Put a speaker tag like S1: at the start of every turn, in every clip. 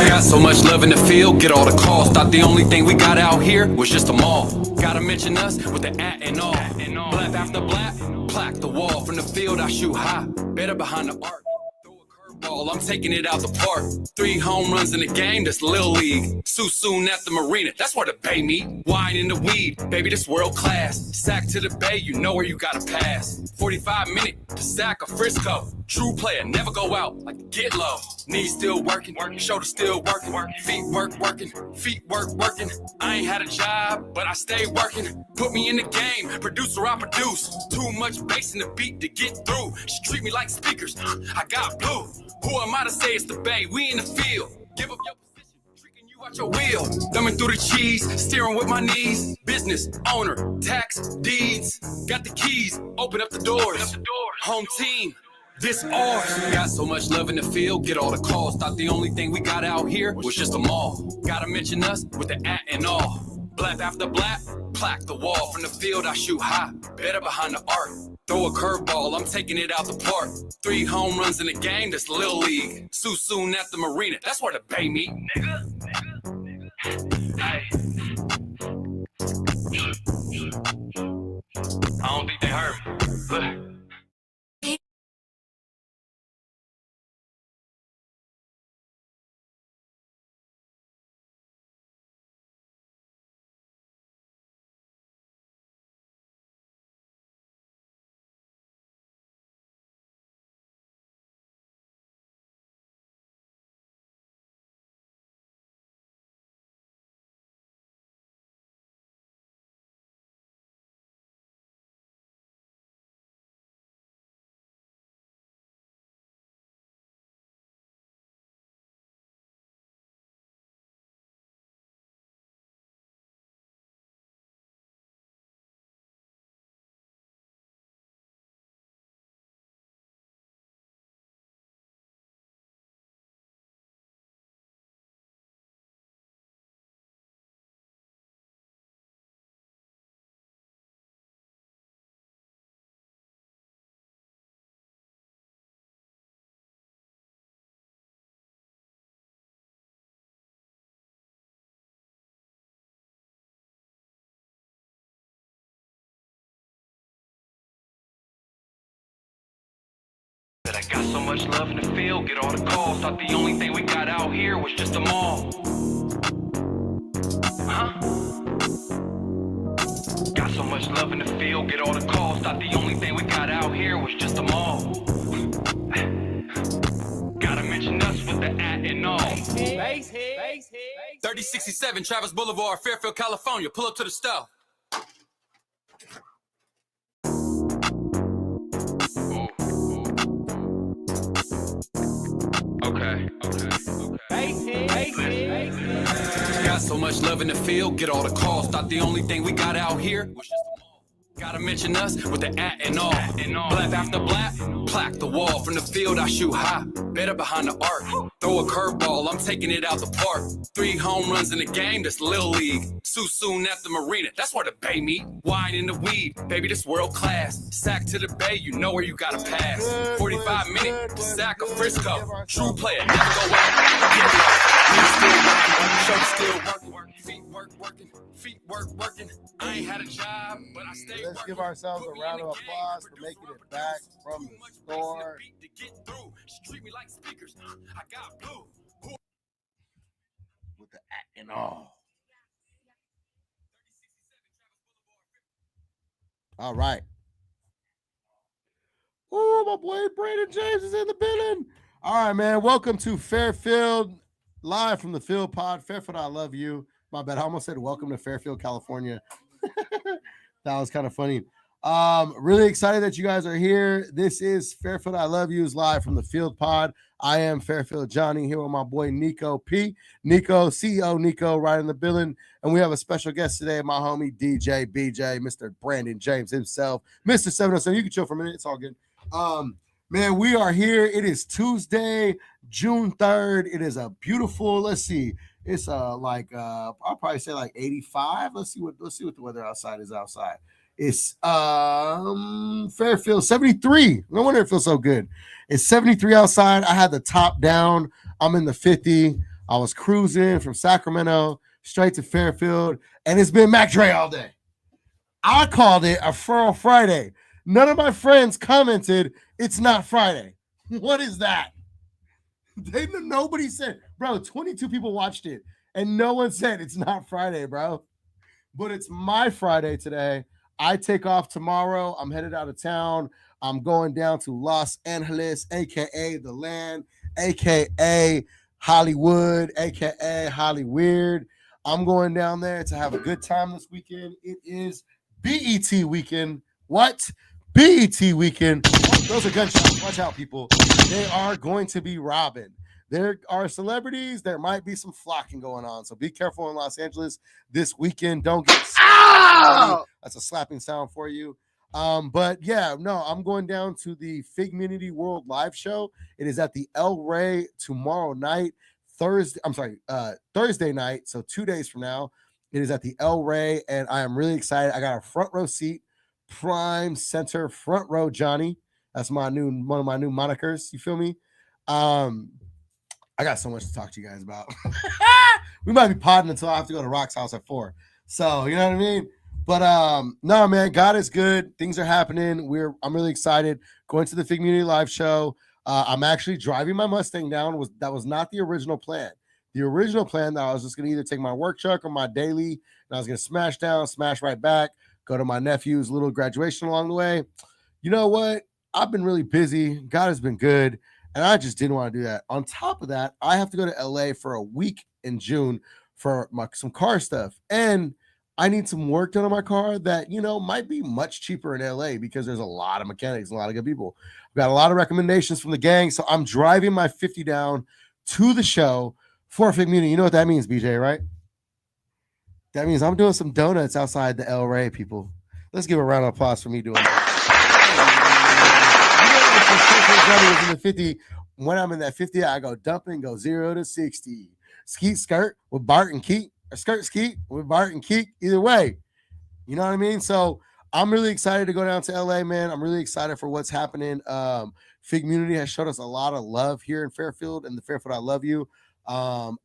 S1: Got so much love in the field, get all the calls. Thought the only thing we got out here was just a mall. Gotta mention us with the at and all. Blap after blap, plaque the wall. From the field I shoot high, better behind the arc. Throw a curveball, I'm taking it out the park. 3 home runs in the game, that's Lil League. Soon at the marina, that's where the bay meet. Wine in the weed, baby, this world class. Sack to the bay, you know where you gotta pass. 45-minute to sack a Frisco. True player, never go out, like get low. Knees still working, shoulder still working, feet working, feet working. I ain't had a job, but I stay working. Put me in the game, producer I produce. Too much bass in the beat to get through. She treat me like speakers, I got blue. Who am I to say it's the bay? We in the field. Give up your position, tricking you out your wheel. Thumbing through the cheese, steering with my knees. Business, owner, tax, deeds. Got the keys, open up the doors. Home team. This ours. Got so much love in the field, get all the calls. Thought the only thing we got out here was just a mall. Gotta mention us with the at and all. Blap after blap, plaque the wall. From the field I shoot high, better behind the arc. Throw a curveball, I'm taking it out the park. 3 home runs in the game, that's Lil League. Soon at the marina, that's where the bay meet. Nigga. Hey. I don't think they heard me. Look. I got so much love in the field, get all the calls. Thought the only thing we got out here was just a mall. Got so much love in the field, get all the calls. Thought the only thing we got out here was just a mall. Gotta mention us with the at and all. 3067 Travis Boulevard, Fairfield, California. Pull up to the stove. Okay. Got so much love in the field, get all the calls. Thought the only thing we got out here was just a mall. Gotta mention us with the at and all. Blap after blap, plaque the wall. From the field I shoot high, better behind the arc. Throw a curveball, I'm taking it out the park. 3 home runs in the game, that's Lil League. Soon at the marina, that's where the bay meet. Wine in the weed, baby, this world class. Sack to the bay, you know where you gotta pass. 45-minute sack of Frisco. True player, never go out. Show still working, feet working, feet working. I ain't had a job, but I stay working.
S2: Let's give ourselves a round of applause for making it back from the store.
S1: Treat me like speakers. I got blue.
S2: With the at and all. All right. Oh, my boy Brandon James is in the building. All right, man. Welcome to Fairfield, live from the Field Pod. Fairfield, I love you. My bad. I almost said welcome to Fairfield, California. That was kind of funny. Really excited that you guys are here. This is Fairfield, I love you is live from the Field Pod. I am Fairfield Johnny here with my boy Nico P. Nico, CEO Nico, right in the building. And we have a special guest today, my homie DJ BJ, Mr. Brandon James himself, Mr. 707. You can chill for a minute. It's all good. Man, we are here. It is Tuesday, June 3rd. It is a beautiful, let's see. It's I'll probably say like 85. Let's see what the weather outside is outside. It's Fairfield 73. No wonder it feels so good. It's 73 outside. I had the top down. I'm in the 50. I was cruising from Sacramento straight to Fairfield, and it's been Mac Dre all day. I called it a Furl Friday. None of my friends commented it's not Friday. What is that? Nobody said, bro, 22 people watched it, and no one said it's not Friday, bro. But it's my Friday today. I take off tomorrow. I'm headed out of town. I'm going down to Los Angeles, aka the land, aka Hollywood, aka Hollyweird. I'm going down there to have a good time this weekend. It is BET weekend. What? BET weekend. Oh, those are gunshots. Watch out, people. They are going to be robbing. There are celebrities. There might be some flocking going on. So be careful in Los Angeles this weekend. Don't get slapped. That's a slapping sound for you. But yeah, no, I'm going down to the Figmunity World live show. It is at the El Rey tomorrow night, Thursday night. So 2 days from now, it is at the El Rey, and I am really excited. I got a front row seat, prime center, front row Johnny. That's one of my new monikers. You feel me? I got so much to talk to you guys about. We might be podding until I have to go to Rock's house at 4. So you know what I mean? But no, man, God is good. Things are happening. I'm really excited. Going to the Figmunity live show. I'm actually driving my Mustang down. That was not the original plan. The original plan that I was just gonna either take my work truck or my daily, and I was gonna smash down, smash right back, go to my nephew's little graduation along the way. You know what? I've been really busy. God has been good. And I just didn't want to do that. On top of that, I have to go to LA for a week in June for some car stuff. And I need some work done on my car that, might be much cheaper in LA because there's a lot of mechanics, a lot of good people. I've got a lot of recommendations from the gang. So I'm driving my 50 down to the show for Figmunity. You know what that means, BJ, right? That means I'm doing some donuts outside the El Rey, people. Let's give a round of applause for me doing that. In the 50, when I'm in that 50, I go dumping, go 0 to 60. Skeet skirt with Bart and Keek, or skirt skeet with Bart and Keek. Either way, you know what I mean? So I'm really excited to go down to LA, man. I'm really excited for what's happening. Figmunity has showed us a lot of love here in Fairfield, and the Fairfield I love you. I'm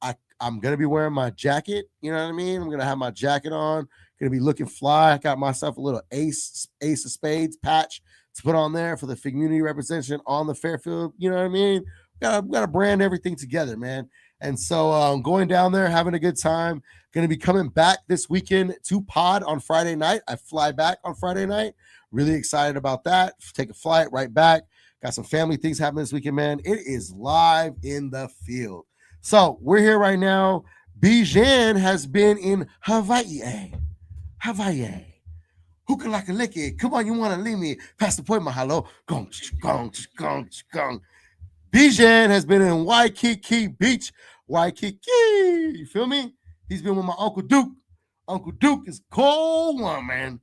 S2: gonna be wearing my jacket. You know what I mean? I'm gonna have my jacket on. Gonna be looking fly. I got myself a little ace of spades patch to put on there for the Figmunity representation on the Fairfield. You know what I mean? Gotta brand everything together, man. And so going down there, having a good time. Going to be coming back this weekend to Pod on Friday night. I fly back on Friday night. Really excited about that. Take a flight right back. Got some family things happening this weekend, man. It is live in the field. So we're here right now. Bijan has been in Hawaii. Who can like a lick it? Come on, you want to leave me? Pass the point, mahalo. Gong, gong, gong, gong. Bijan has been in Waikiki Beach. Waikiki. You feel me? He's been with my Uncle Duke. Uncle Duke is cold one, man.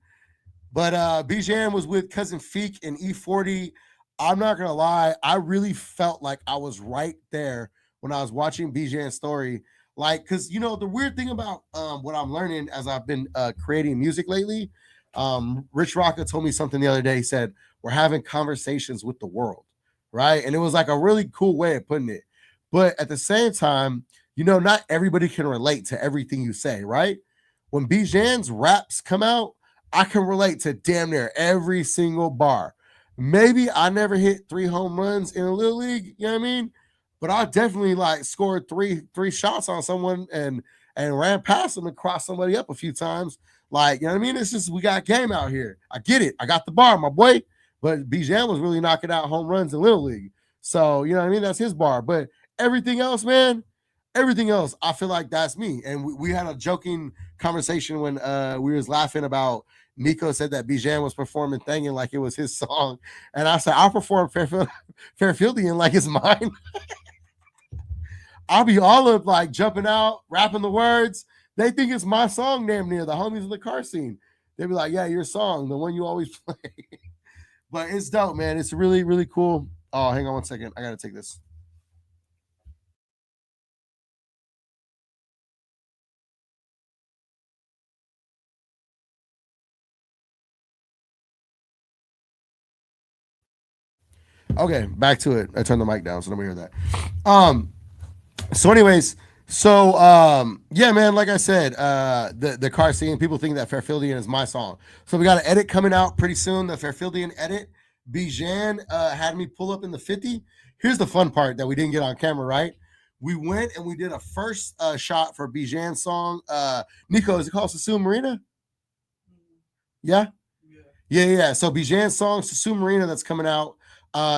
S2: But Bijan was with Cousin Feek in E40. I'm not going to lie. I really felt like I was right there when I was watching Bijan's story. Like, because, the weird thing about what I'm learning as I've been creating music lately, Rich Rocka told me something the other day. He said, we're having conversations with the world, right? And it was like a really cool way of putting it. But at the same time, not everybody can relate to everything you say, right? When Bijan's raps come out, I can relate to damn near every single bar. Maybe I never hit 3 home runs in a little league, you know what I mean? But I definitely scored three shots on someone and ran past them and crossed somebody up a few times. You know what I mean? It's just, we got game out here. I get it. I got the bar, my boy. But Bijan was really knocking out home runs in Little League. So, you know what I mean? That's his bar. But everything else, man, I feel like that's me. And we had a joking conversation when we was laughing about Nico said that Bijan was performing Thangin' like it was his song. And I said, I'll perform Fairfieldian like it's mine. I'll be all up jumping out, rapping the words. They think it's my song damn near, the homies in the car scene. They be like, yeah, your song, the one you always play. But it's dope, man. It's really, really cool. Oh, hang on one second. I got to take this. Okay, back to it. I turned the mic down, so nobody hear that. So, anyways, yeah, man, like I said, the car scene, people think that Fairfieldian is my song. So we got an edit coming out pretty soon, the Fairfieldian edit. Bijan had me pull up in the 50. Here's the fun part that we didn't get on camera, right? We went and we did a first shot for Bijan's song. Nico, is it called Sassoon Marina? Yeah? Yeah. So Bijan's song, Sassoon Marina, that's coming out.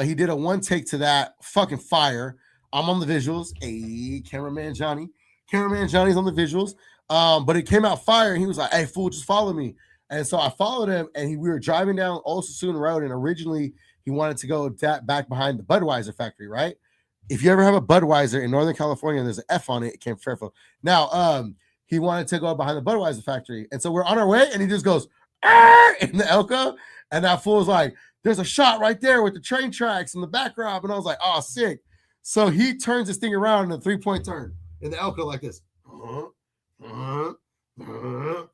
S2: He did a one take to that, fucking fire. I'm on the visuals. Hey, cameraman Johnny. Cameraman Johnny's on the visuals. But it came out fire, and he was like, "Hey, fool, just follow me." And so I followed him, and we were driving down Old Sassoon Road, and originally he wanted to go back behind the Budweiser factory, right? If you ever have a Budweiser in Northern California, there's an F on it. It came from Fairfield. Now, he wanted to go behind the Budweiser factory, and so we're on our way, and he just goes in the Elko, and that fool's like, "There's a shot right there with the train tracks in the background," and I was like, "Oh, sick." So he turns this thing around in a 3-point turn in the Elko like this.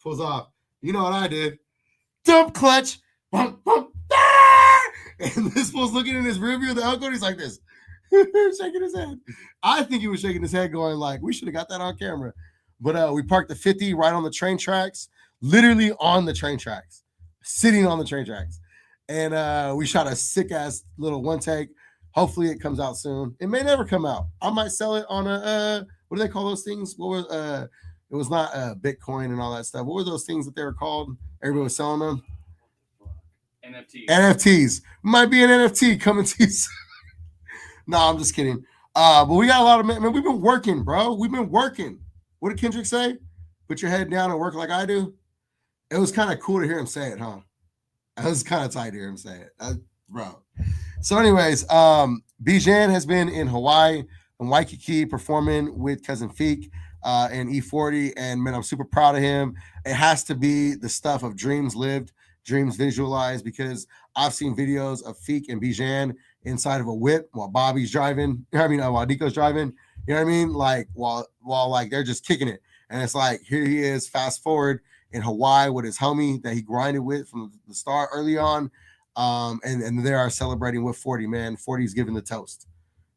S2: Pulls off. You know what I did? Dump clutch. And this fool's looking in his rear view of the Elko, and he's like this. Shaking his head. I think he was shaking his head going like, we should have got that on camera. But we parked the 50 right on the train tracks, literally on the train tracks, sitting on the train tracks. And we shot a sick-ass little one take. Hopefully it comes out soon. It may never come out. I might sell it on a what do they call those things? What was it was not Bitcoin and all that stuff. What were those things that they were called? Everybody was selling them. NFTs. Might be an NFT coming to you soon. No, I'm just kidding. But we got a lot of man. We've been working, bro. We've been working. What did Kendrick say? Put your head down and work like I do. It was kind of cool to hear him say it, huh? It was kind of tight to hear him say it, bro. So, anyways, Bijan has been in Hawaii and Waikiki performing with Cousin Feek and E40, and man, I'm super proud of him. It has to be the stuff of dreams lived, dreams visualized, because I've seen videos of Feek and Bijan inside of a whip while Bobby's driving. While Nico's driving. You know what I mean? Like while like they're just kicking it, and it's like here he is. Fast forward in Hawaii with his homie that he grinded with from the start early on. And they are celebrating with 40, man. 40's giving the toast.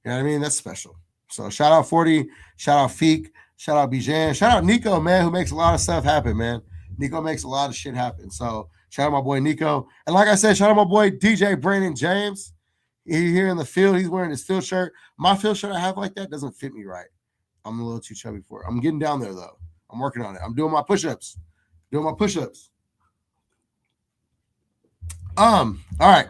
S2: You know what I mean? That's special. So shout out 40, shout out Feek, shout out Bijan, shout out Nico, man, who makes a lot of stuff happen, man. Nico makes a lot of shit happen. So shout out my boy Nico. And like I said, shout out my boy DJ Brandon James. He here in the field. He's wearing his field shirt. My field shirt I have like that doesn't fit me right. I'm a little too chubby for it. I'm getting down there though. I'm working on it. I'm doing my push-ups. All right.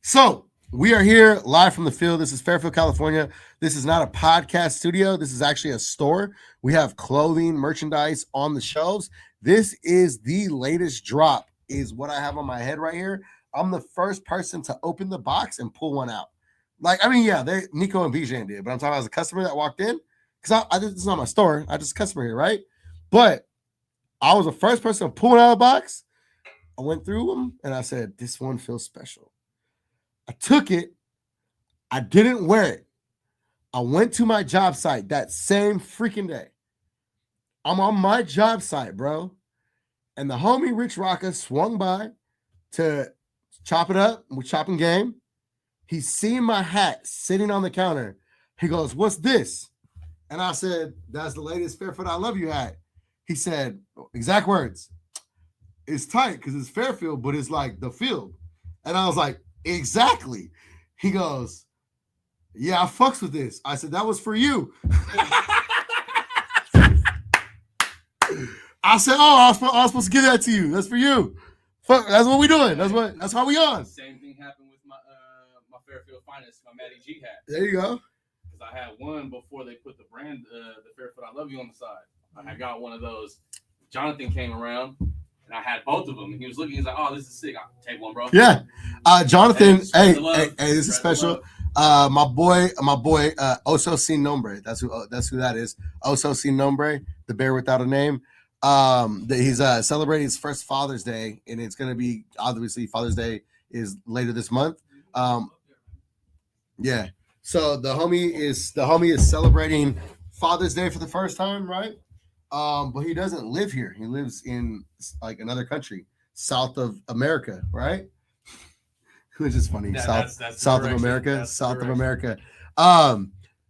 S2: So we are here live from the field. This is Fairfield, California. This is not a podcast studio. This is actually a store. We have clothing, merchandise on the shelves. This is the latest drop, is what I have on my head right here. I'm the first person to open the box and pull one out. Nico and Bijan did, but I'm talking about as a customer that walked in, because this is not my store. I just a customer here, right? But I was the first person to pull one out of the box. I went through them and I said, this one feels special. I took it. I didn't wear it. I went to my job site that same freaking day. I'm on my job site, bro. And the homie Rich Rocka swung by to chop it up. We're chopping game. He's seen my hat sitting on the counter. He goes, "What's this?" And I said, "That's the latest Fairfield I Love You hat." He said, exact words, "It's tight because it's Fairfield, but it's like the field." And I was like, exactly. He goes, "Yeah, I fucks with this." I said, "That was for you." I said, "Oh, I was supposed to give that to you. That's for you." Fuck, that's what we doing. That's how we on.
S3: Same thing happened with my my Fairfield Finest, my Matty G hat.
S2: There you go.
S3: Because I had one before they put the brand, the Fairfield I Love You on the side. I got one of those. Jonathan came around, and I had both of them. And he was looking. He's like, "Oh, this is sick. I'll take one, bro."
S2: Yeah. Jonathan, hey, this is
S3: Spread
S2: special. My boy, Oso Sin Nombre. That's who that is. Oso Sin Nombre, the bear without a name. He's celebrating his first Father's Day, and it's gonna be, obviously, Father's Day is later this month. Yeah. So the homie is celebrating Father's Day for the first time, right? But he doesn't live here. He lives in like another country, south of America, right? Which is funny.
S3: Yeah,
S2: South of America.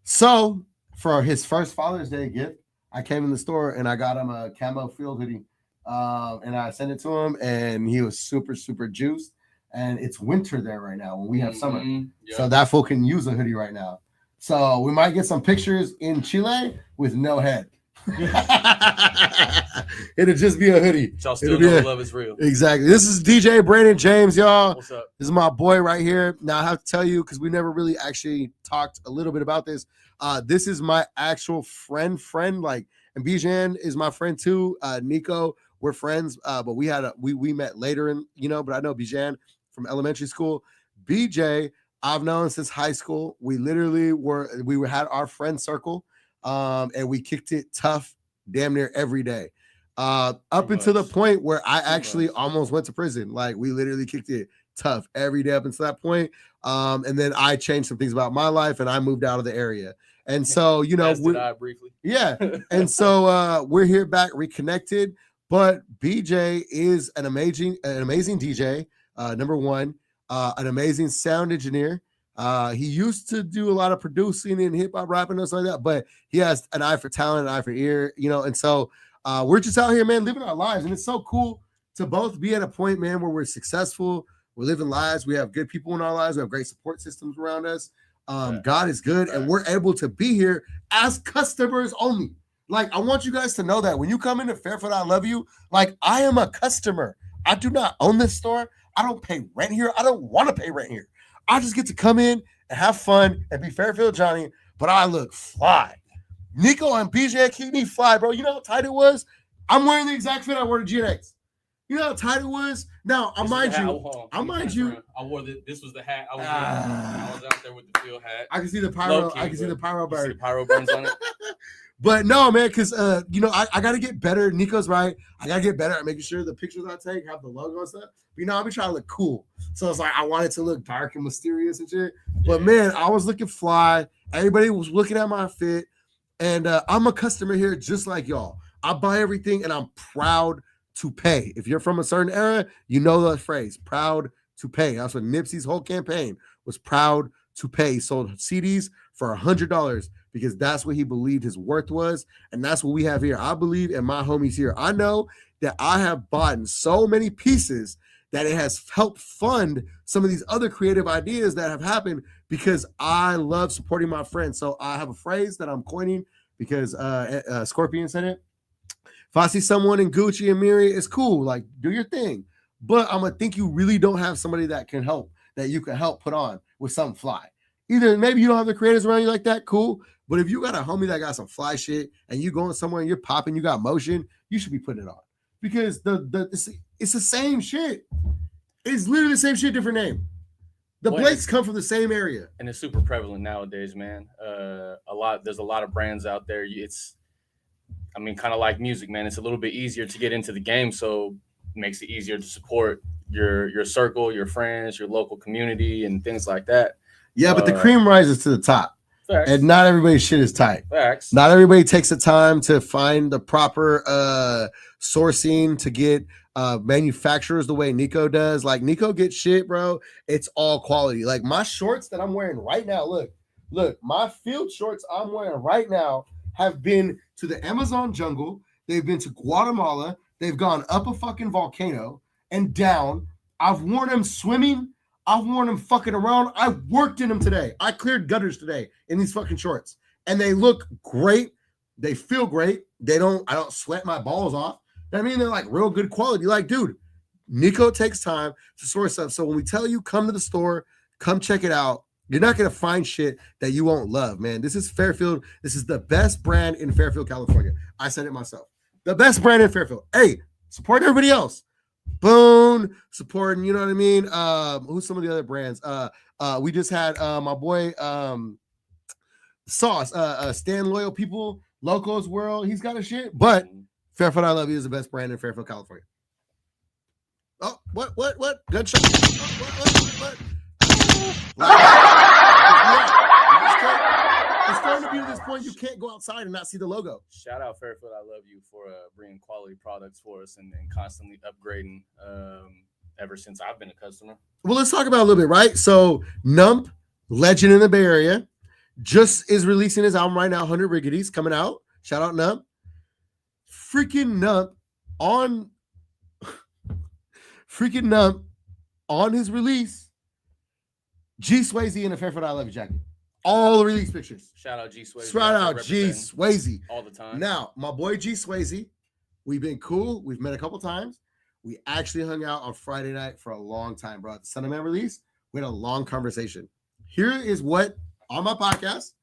S2: So for his first Father's Day gift, I came in the store and I got him a camo field hoodie. And I sent it to him, and he was super, super juiced. And it's winter there right now when we have summer.
S3: Yeah.
S2: So that fool can use a hoodie right now. So we might get some pictures in Chile with no head. It'll just be a hoodie.
S3: Y'all still know love is real.
S2: Exactly. This is DJ Brandon James, y'all.
S3: What's up?
S2: This is my boy right here. Now I have to tell you, because we never really actually talked a little bit about this. This is my actual friend. Like, and Bijan is my friend too. Nico, we're friends. But we met later in, but I know Bijan from elementary school. BJ, I've known since high school. We literally had our friend circle, and we kicked it tough damn near every day. Up until the point where I actually almost went to prison. Like, we literally kicked it tough every day up until that point. And then I changed some things about my life, and I moved out of the area. And so,
S3: briefly.
S2: Yeah. And so we're here back reconnected. But BJ is an amazing DJ. Number one, an amazing sound engineer. He used to do a lot of producing and hip hop rapping and stuff like that, but he has an eye for talent, an eye for ear, and so we're just out here, man, living our lives. And it's so cool to both be at a point, man, where we're successful, we're living lives, we have good people in our lives, we have great support systems around us. God is good, and we're able to be here as customers only. Like, I want you guys to know that when you come into Fairfield, I love you. Like, I am a customer. I do not own this store. I don't pay rent here. I don't want to pay rent here. I just get to come in and have fun and be Fairfield Johnny, but I look fly. Nico and BJ keep me fly, bro. You know how tight it was? I'm wearing the exact fit I wore to GNX. You know how tight it was? Now, I mind you.
S3: I wore this was the hat. I was out there with the field hat.
S2: I can see the pyro. I can see the pyro burn.
S3: The pyro burns on it.
S2: But no, man, because I gotta get better. Nico's right. I gotta get better at making sure the pictures I take have the logo and stuff. But I'll be trying to look cool. So it's like I wanted to look dark and mysterious and shit. But man, I was looking fly. Everybody was looking at my fit. And I'm a customer here just like y'all. I buy everything and I'm proud to pay. If you're from a certain era, you know the phrase, proud to pay. That's what Nipsey's whole campaign was, proud to pay. He sold CDs for $100 because that's what he believed his worth was. And that's what we have here. I believe in my homies here. I know that I have bought so many pieces that it has helped fund some of these other creative ideas that have happened because I love supporting my friends. So I have a phrase that I'm coining because Scorpion said it. If I see someone in Gucci and Miri, it's cool. Like, do your thing. But I'm going to think you really don't have somebody that can help, that you can help put on with something fly. Either maybe you don't have the creators around you like that, cool. But if you got a homie that got some fly shit and you going somewhere and you're popping, you got motion, you should be putting it on. Because it's the same shit. It's literally the same shit, different name. The Blakes come from the same area.
S3: And it's super prevalent nowadays, man. There's a lot of brands out there. Kind of like music, man. It's a little bit easier to get into the game, so it makes it easier to support your circle, your friends, your local community, and things like that.
S2: Yeah, but the cream rises to the top.
S3: Facts.
S2: And not everybody's shit is tight.
S3: Facts.
S2: Not everybody takes the time to find the proper sourcing to get manufacturers the way Nico does. Like, Nico gets shit, bro. It's all quality. Like, my shorts that I'm wearing right now, look, my field shorts I'm wearing right now have been to the Amazon jungle. They've been to Guatemala. They've gone up a fucking volcano and down. I've worn them swimming. I've worn them fucking around. I worked in them today. I cleared gutters today in these fucking shorts. And they look great. They feel great. I don't sweat my balls off. I mean, they're like real good quality. Like, dude, Nico takes time to source stuff. So when we tell you, come to the store, come check it out, you're not going to find shit that you won't love, man. This is Fairfield. This is the best brand in Fairfield, California. I said it myself. The best brand in Fairfield. Hey, support everybody else. Boone, supporting, you know what I mean? Who's some of the other brands? We just had my boy Sauce, Stan Loyal People, Locos World. He's got a shit. But Fairfield I Love You is the best brand in Fairfield, California. Oh, what? Gunshot. What? It's starting to be to this point you can't go outside and not see the logo.
S3: Shout out Fairfield I Love You for bringing quality products for us and constantly upgrading ever since I've been a customer.
S2: Well, let's talk about it a little bit, right? So Nump, legend in the Bay Area. just is releasing his album right now, 100 Riggities, coming out. Shout out Nump. Freaking Nump on his release, G Swayze in a Fairfield I Love You jacket. All the release pictures.
S3: Shout out G Swayze.
S2: Shout out G Swayze.
S3: All the time.
S2: Now, my boy G Swayze, we've been cool. We've met a couple times. We actually hung out on Friday night for a long time, bro. At the Son of Man release, we had a long conversation. Here is what, on my podcast,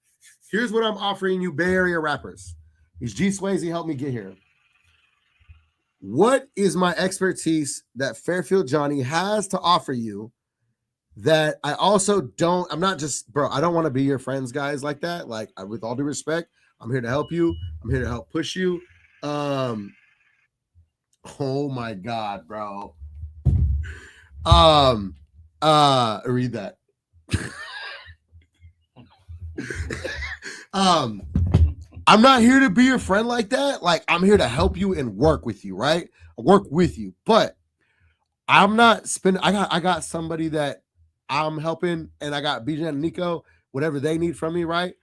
S2: here's what I'm offering you Bay Area rappers. Is G Swayze helped me get here. What is my expertise that Fairfield Johnny has to offer you that I also don't, I'm not just, bro, I don't want to be your friends, guys, like that. Like, with all due respect, I'm here to help you. I'm here to help push you. Oh my God, bro. Read that. I'm not here to be your friend like that. Like, I'm here to help you and work with you, right? Work with you. But I'm not spending, I got somebody that I'm helping, and I got BJ and Nico, whatever they need from me, right?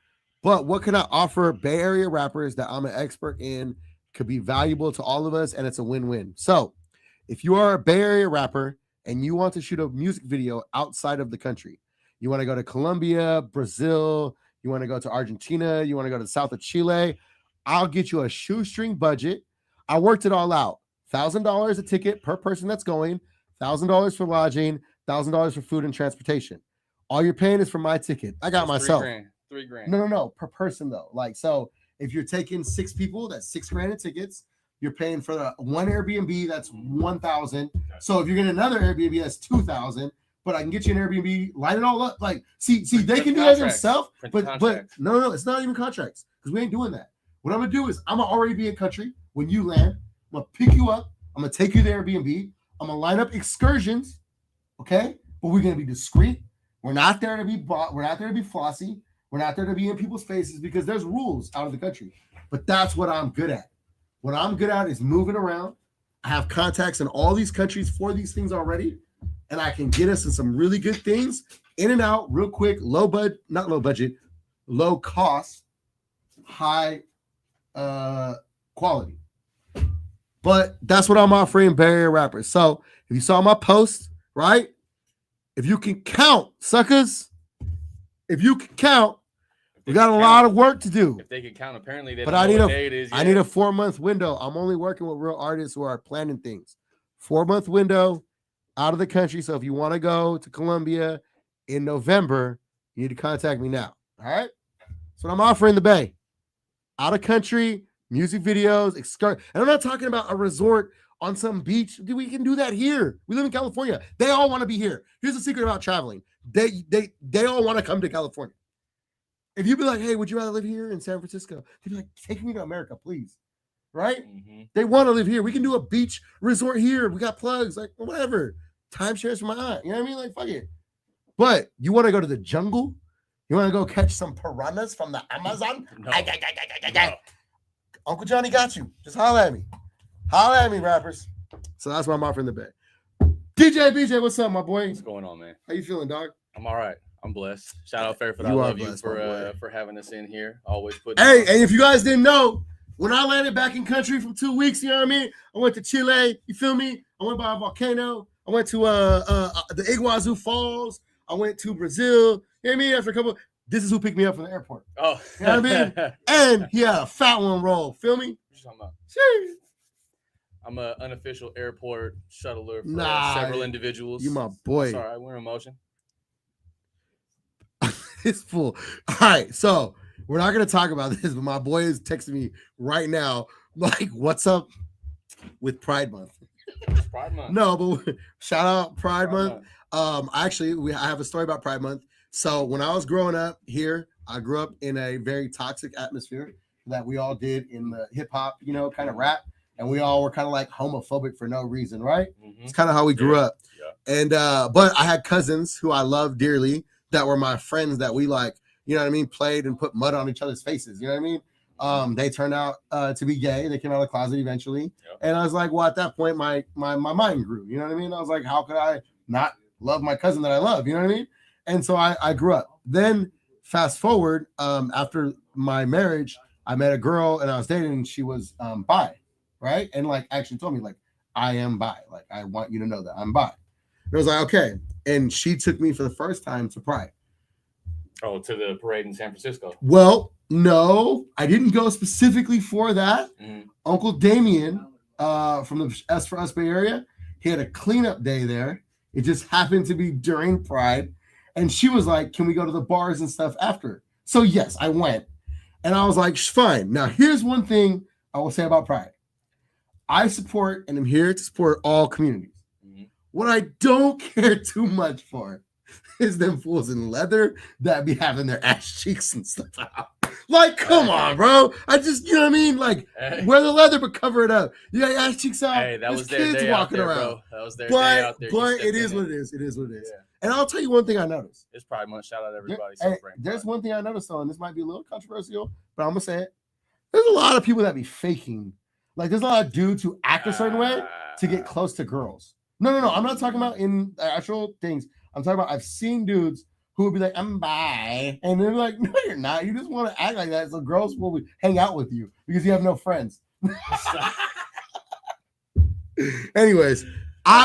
S2: But what can I offer Bay Area rappers that I'm an expert in could be valuable to all of us, and it's a win-win. So if you are a Bay Area rapper and you want to shoot a music video outside of the country, you want to go to Colombia, Brazil, you want to go to Argentina, you want to go to the south of Chile, I'll get you a shoestring budget. I worked it all out. $1,000 a ticket per person that's going, $1,000 for lodging, $1,000 for food and transportation. All you're paying is for my ticket. I got myself.
S3: $3,000.
S2: No, per person though. Like, so if you're taking 6 people, that's $6,000 in tickets. You're paying for the one Airbnb, that's $1,000. So if you're getting another Airbnb, that's $2,000. But I can get you an Airbnb, line it all up. Like, see, they can do that themselves. But no, it's not even contracts, because we ain't doing that. What I'm gonna do is I'm gonna already be in country when you land. I'm gonna pick you up. I'm gonna take you to Airbnb. I'm gonna line up excursions, okay? But we're gonna be discreet. We're not there to be we're not there to be flossy. We're not there to be in people's faces, because there's rules out of the country. But that's what I'm good at. What I'm good at is moving around. I have contacts in all these countries for these things already, and I can get us in some really good things, in and out, real quick, low cost, high quality. But that's what I'm offering Bay Area rappers. So if you saw my post, right? If you can count, suckers, if you can count, we got a lot of work to do.
S3: If they can count, apparently they
S2: but
S3: don't
S2: I
S3: know what day it is yet.
S2: I need a 4-month window. I'm only working with real artists who are planning things. 4-month window out of the country. So if you want to go to Colombia in November, you need to contact me now. All right. So I'm offering the Bay. Out of country, music videos, excursion. And I'm not talking about a resort on some beach. We can do that here. We live in California. They all want to be here. Here's the secret about traveling. They all want to come to California. If you be like, hey, would you rather live here in San Francisco? They'd be like, take me to America, please. Right? Mm-hmm. They want to live here. We can do a beach resort here. We got plugs, like whatever. Timeshares for my aunt. You know what I mean? Like, fuck it. But you want to go to the jungle? You want to go catch some piranhas from the Amazon? No. Uncle Johnny got you. Just holler at me. Holler at me, rappers. So that's why I'm offering the Bay. DJ BJ, what's up, my boy?
S3: What's going on, man?
S2: How you feeling, dog?
S3: I'm all right. I'm blessed. Shout out Fairfield. I love you for having us in here. Always put.
S2: Hey, and if you guys didn't know, when I landed back in country from 2 weeks, you know what I mean? I went to Chile. You feel me? I went by a volcano. I went to the Iguazu Falls. I went to Brazil. You know what I mean? After a couple, this is who picked me up from the airport.
S3: Oh,
S2: you know what I mean? And he had a fat one roll. Feel me?
S3: What you talking about? Jeez. I'm an unofficial airport shuttler for several individuals.
S2: You my boy.
S3: Sorry, we're in motion.
S2: It's full. All right, so we're not gonna talk about this, but my boy is texting me right now, like, "What's up with Pride Month?"
S3: It's Pride Month.
S2: No, but shout out Pride Month. Actually, I have a story about Pride Month. So when I was growing up here, I grew up in a very toxic atmosphere that we all did in the hip hop, you know, kind of rap, and we all were kind of like homophobic for no reason, right? Mm-hmm. It's kind of how we grew up. Yeah. And but I had cousins who I loved dearly that were my friends that we, like, you know what I mean, played and put mud on each other's faces. You know what I mean? They turned out to be gay. They came out of the closet eventually. Yep. And I was like, well, at that point, my mind grew. You know what I mean? I was like, how could I not love my cousin that I love? You know what I mean? And so I grew up. Then fast forward, after my marriage, I met a girl and I was dating, and she was bi, right? And like actually told me, like, I am bi. Like, I want you to know that I'm bi. And I was like, okay. And she took me for the first time to Pride.
S3: Oh, to the parade in San Francisco.
S2: Well, no, I didn't go specifically for that. Uncle Damien from the S for Us Bay Area, he had a cleanup day there. It just happened to be during Pride. And she was like, can we go to the bars and stuff after? So yes, I went. And I was like, fine. Now, here's one thing I will say about Pride. I support and am here to support all communities. What I don't care too much for is them fools in leather that be having their ass cheeks and stuff out. Like, come on, bro. I just, you know what I mean? Like, wear the leather, but cover it up. You got your ass cheeks out.
S3: Hey, that was their kids day walking out there, around. Bro. That was their day out there.
S2: But it is what it is. It is what it is. Yeah. And I'll tell you one thing I noticed.
S3: It's probably much shout out everybody.
S2: There's one thing I noticed, though, and this might be a little controversial, but I'm going to say it. There's a lot of people that be faking. Like, there's a lot of dudes who act a certain way to get close to girls. No. I'm not talking about in actual things. I'm talking about I've seen dudes who would be like, I'm bi. And they're like, no, you're not. You just want to act like that so girls will hang out with you because you have no friends. Anyways,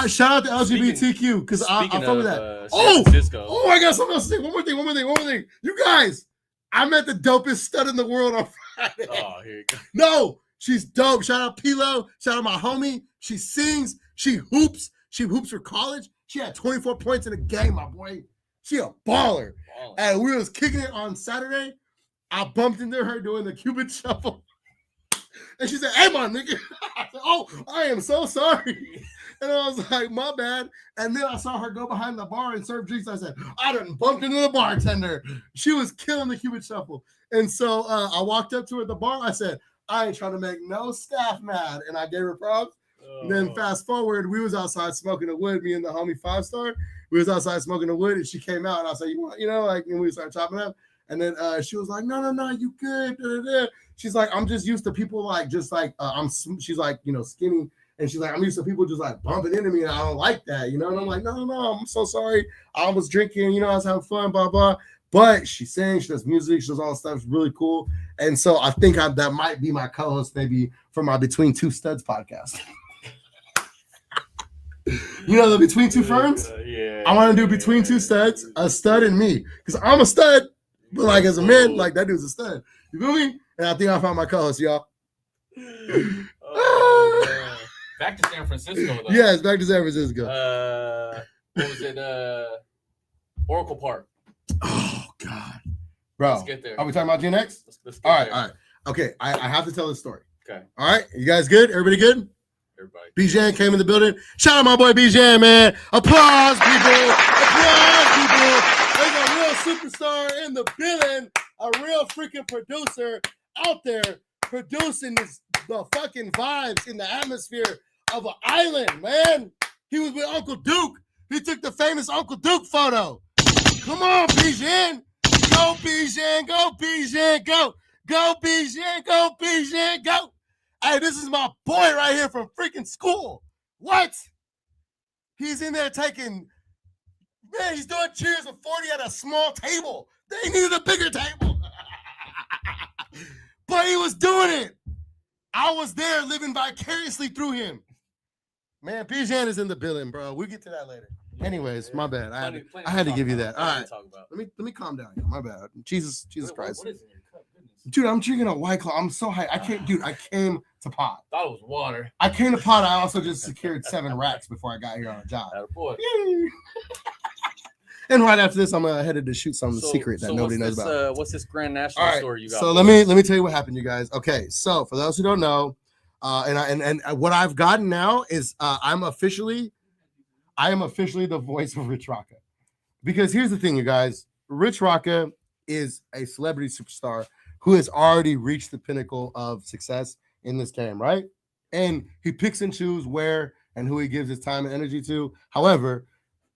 S2: shout out to LGBTQ because I fuck with that. Oh, I got something else to say. One more thing. You guys, I met the dopest stud in the world on Friday.
S3: Oh, here you go.
S2: No, she's dope. Shout out Pilo. Shout out my homie. She sings. She hoops. She hoops for college. She had 24 points in a game, my boy. She a baller. And we was kicking it on Saturday. I bumped into her doing the Cupid shuffle. And she said, hey, my nigga. I said, oh, I am so sorry. And I was like, my bad. And then I saw her go behind the bar and serve drinks. I said, I done bumped into the bartender. She was killing the Cupid shuffle. And so I walked up to her at the bar. I said, I ain't trying to make no staff mad. And I gave her props. And then fast forward, we was outside smoking the wood, me and the homie 5-star. We was outside smoking the wood, and she came out, and I said, and we started chopping up. And then she was like, no, you good. She's like, I'm just used to people she's like, skinny. And she's like, I'm used to people just like bumping into me, and I don't like that, And I'm like, no, I'm so sorry. I was drinking, I was having fun, blah, blah. But she sings, she does music, she does all that stuff. It's really cool. And so I think that might be my co-host maybe for my Between Two Studs podcast. The Between Two Ferns?
S3: Yeah.
S2: I want to do Between Two Studs, a stud and me. Because I'm a stud, but like as a man, like that dude's a stud. You feel me? And I think I found my co-host, y'all.
S3: Back to San Francisco, though.
S2: Yes, back to San Francisco.
S3: What was it? Oracle Park.
S2: Oh, God. Bro.
S3: Let's get there.
S2: Are we talking about Gen X?
S3: Let's get there.
S2: All right. Okay, I have to tell this story.
S3: Okay.
S2: All right, you guys good? Everybody good?
S3: Everybody.
S2: Bijan came in the building. Shout out my boy Bijan, man. Applause, people. There's a real superstar in the building. A real freaking producer out there producing the fucking vibes in the atmosphere of an island, man. He was with Uncle Duke. He took the famous Uncle Duke photo. Come on, Bijan. Go, Bijan. Go, Bijan. Go. Go, Bijan. Go, Bijan. Go. Hey, this is my boy right here from freaking school. What? He's in there taking, man, he's doing cheers of 40 at a small table. They needed a bigger table. But he was doing it. I was there living vicariously through him. Man, Bijan is in the building, bro. We'll get to that later. Anyways, my bad. I had to give you that. All right. Let me calm down. My bad. Jesus Christ.
S3: What is in your cup?
S2: Dude, I'm drinking a White Claw. I'm so high. I came to pot.
S3: Thought it was water.
S2: I came to pot. I also just secured 7 racks before I got here on a job.
S3: Boy.
S2: And right after this, I'm headed to shoot something secret that nobody knows about.
S3: What's this Grand National story you got?
S2: So let me tell you what happened, you guys. Okay, so for those who don't know, and what I've gotten now is I am officially the voice of Rich Rocka. Because here's the thing, you guys. Rich Rocka is a celebrity superstar who has already reached the pinnacle of success in this game, right? And he picks and chooses where and who he gives his time and energy to. However,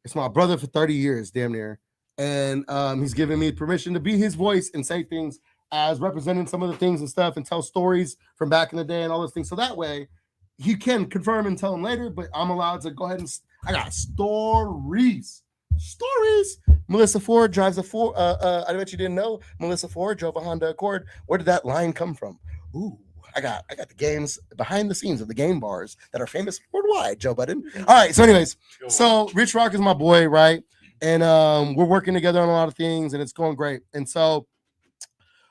S2: it's my brother for 30 years, damn near. And he's given me permission to be his voice and say things as representing some of the things and stuff and tell stories from back in the day and all those things. So that way, he can confirm and tell them later, but I'm allowed to go ahead and I got stories Melissa Ford drives a Ford. I bet you didn't know Melissa Ford drove a Honda Accord. Where did that line come from? Ooh, I got the games behind the scenes of the game bars that are famous worldwide. Joe Budden. All right. So, anyways, so Rich Rock is my boy, right? And we're working together on a lot of things, and it's going great. And so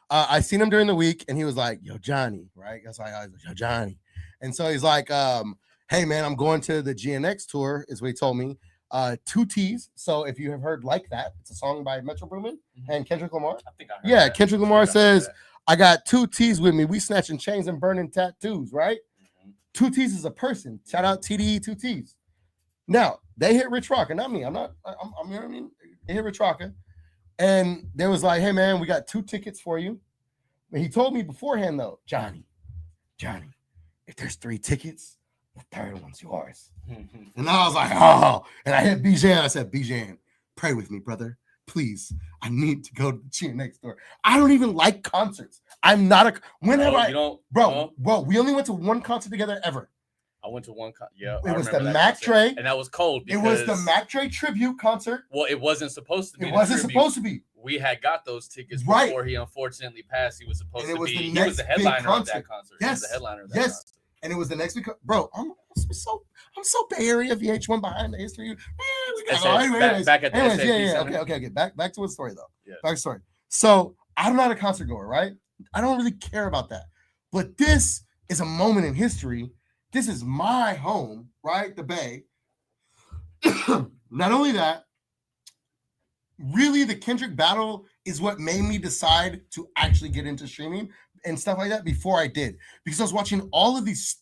S2: I seen him during the week, and he was like, "Yo, Johnny," right? That's why I was like, "Yo, Johnny." And so he's like, "Hey, man, I'm going to the GNX tour," is what he told me. 2 T's. So if you have heard Like That, it's a song by Metro Boomin and Kendrick Lamar.
S3: I think I heard
S2: Yeah,
S3: that.
S2: Kendrick Lamar says, "I got 2 T's with me. We snatching chains and burning tattoos," right? 2 T's is a person. Shout out TDE 2 T's. Now they hit Rich Rocker, not me. I'm you know what I mean? They hit Rich Rocker, and they was like, "Hey man, we got 2 tickets for you." But he told me beforehand though, Johnny, if there's 3 tickets, the 3rd one's yours. And I was like, oh, and I hit Bijan. I said, Bijan, pray with me, brother. Please, I need to go to the GNX store. I don't even like concerts. I'm not a. When have I? Bro, we only went to 1 concert together ever.
S3: I went to 1 yeah.
S2: It was the Mac Dre,
S3: and that was cold.
S2: It was the Mac Dre tribute concert.
S3: Well, it wasn't supposed to be.
S2: It wasn't supposed to be.
S3: We had got those tickets
S2: right
S3: before he unfortunately passed. He was supposed to be.
S2: He was
S3: the headliner of that concert.
S2: Yes,
S3: he was the headliner of that
S2: yes.
S3: concert.
S2: And it was the next week, bro. I'm so Bay Area VH1 behind the history.
S3: Back at the
S2: Okay. Back to the story though. Yeah. Back to the story. So I'm not a concert goer, right? I don't really care about that. But this is a moment in history. This is my home, right? The Bay. Not only that, really the Kendrick battle is what made me decide to actually get into streaming and stuff like that before I did, because I was watching all of these